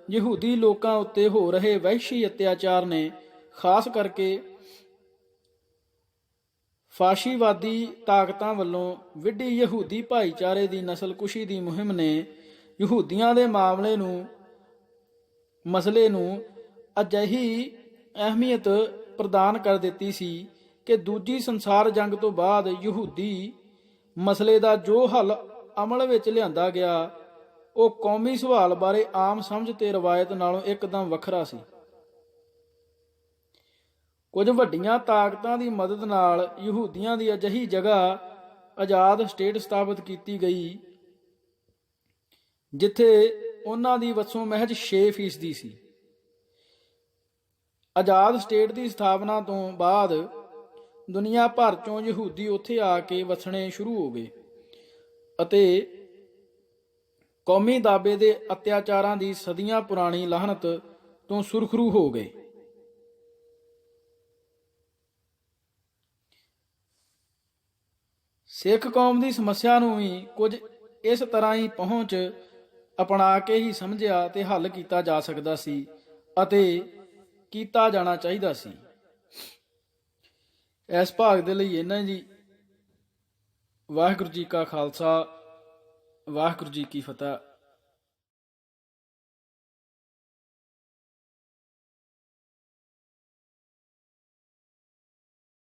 ਯਹੂਦੀ ਲੋਕਾਂ ਉੱਤੇ ਹੋ ਰਹੇ ਵਹਿਸ਼ੀ ਅਤਿਆਚਾਰ ਨੇ, ਖਾਸ ਕਰਕੇ ਫਾਸ਼ੀਵਾਦੀ ਤਾਕਤਾਂ ਵੱਲੋਂ ਵਿੱਢੀ ਯਹੂਦੀ ਭਾਈਚਾਰੇ ਦੀ ਨਸਲਕੁਸ਼ੀ ਦੀ ਮੁਹਿੰਮ ਨੇ ਯਹੂਦੀਆਂ ਦੇ ਮਸਲੇ ਨੂੰ ਅਜਿਹੀ ਅਹਿਮੀਅਤ ਪ੍ਰਦਾਨ ਕਰ ਦਿੱਤੀ ਸੀ ਕਿ ਦੂਜੀ ਸੰਸਾਰ ਜੰਗ ਤੋਂ ਬਾਅਦ ਯਹੂਦੀ ਮਸਲੇ ਦਾ ਜੋ ਹੱਲ ਅਮਲ ਵਿੱਚ ਲਿਆਂਦਾ ਗਿਆ, ਉਹ ਕੌਮੀ ਸਵਾਲ ਬਾਰੇ ਆਮ ਸਮਝ ਤੇ ਰਵਾਇਤ ਨਾਲੋਂ ਇੱਕਦਮ ਵੱਖਰਾ ਸੀ। ਕੁਝ ਵੱਡੀਆਂ ਤਾਕਤਾਂ ਦੀ ਮਦਦ ਨਾਲ ਯਹੂਦੀਆਂ ਦੀ ਅਜਿਹੀ ਜਗ੍ਹਾ ਆਜ਼ਾਦ ਸਟੇਟ ਸਥਾਪਿਤ ਕੀਤੀ ਗਈ ਜਿੱਥੇ ਉਹਨਾਂ ਦੀ ਵਸੋਂ ਮਹਿਜ 6% ਸੀ। ਆਜ਼ਾਦ ਸਟੇਟ ਦੀ ਸਥਾਪਨਾ ਤੋਂ ਬਾਅਦ ਦੁਨੀਆ ਭਰ ਚੋਂ ਯਹੂਦੀ ਉੱਥੇ ਆ ਕੇ ਵਸਣੇ ਸ਼ੁਰੂ ਹੋ ਗਏ ਅਤੇ ਕੌਮੀ ਦਾਅਵੇ ਦੇ ਅਤਿਆਚਾਰਾਂ ਦੀ ਸਦੀਆਂ ਪੁਰਾਣੀ ਲਾਹਨਤ ਤੋਂ ਸੁਰਖਰੂ ਹੋ ਗਏ। ਸਿੱਖ ਕੌਮ ਦੀ ਸਮੱਸਿਆ ਨੂੰ ਵੀ ਕੁਝ ਇਸ ਤਰ੍ਹਾਂ ਹੀ ਪਹੁੰਚ ਅਪਣਾ ਕੇ ਹੀ ਸਮਝਿਆ ਤੇ ਹੱਲ ਕੀਤਾ ਜਾ ਸਕਦਾ ਸੀ ਅਤੇ ਕੀਤਾ ਜਾਣਾ ਚਾਹੀਦਾ ਸੀ। ਇਸ ਭਾਗ ਦੇ ਲਈ ਇਹਨਾਂ ਜੀ। ਵਾਹਿਗੁਰੂ ਜੀ ਕਾ ਖਾਲਸਾ, ਵਾਹਿਗੁਰੂ ਜੀ ਕੀ ਫਤਿਹ।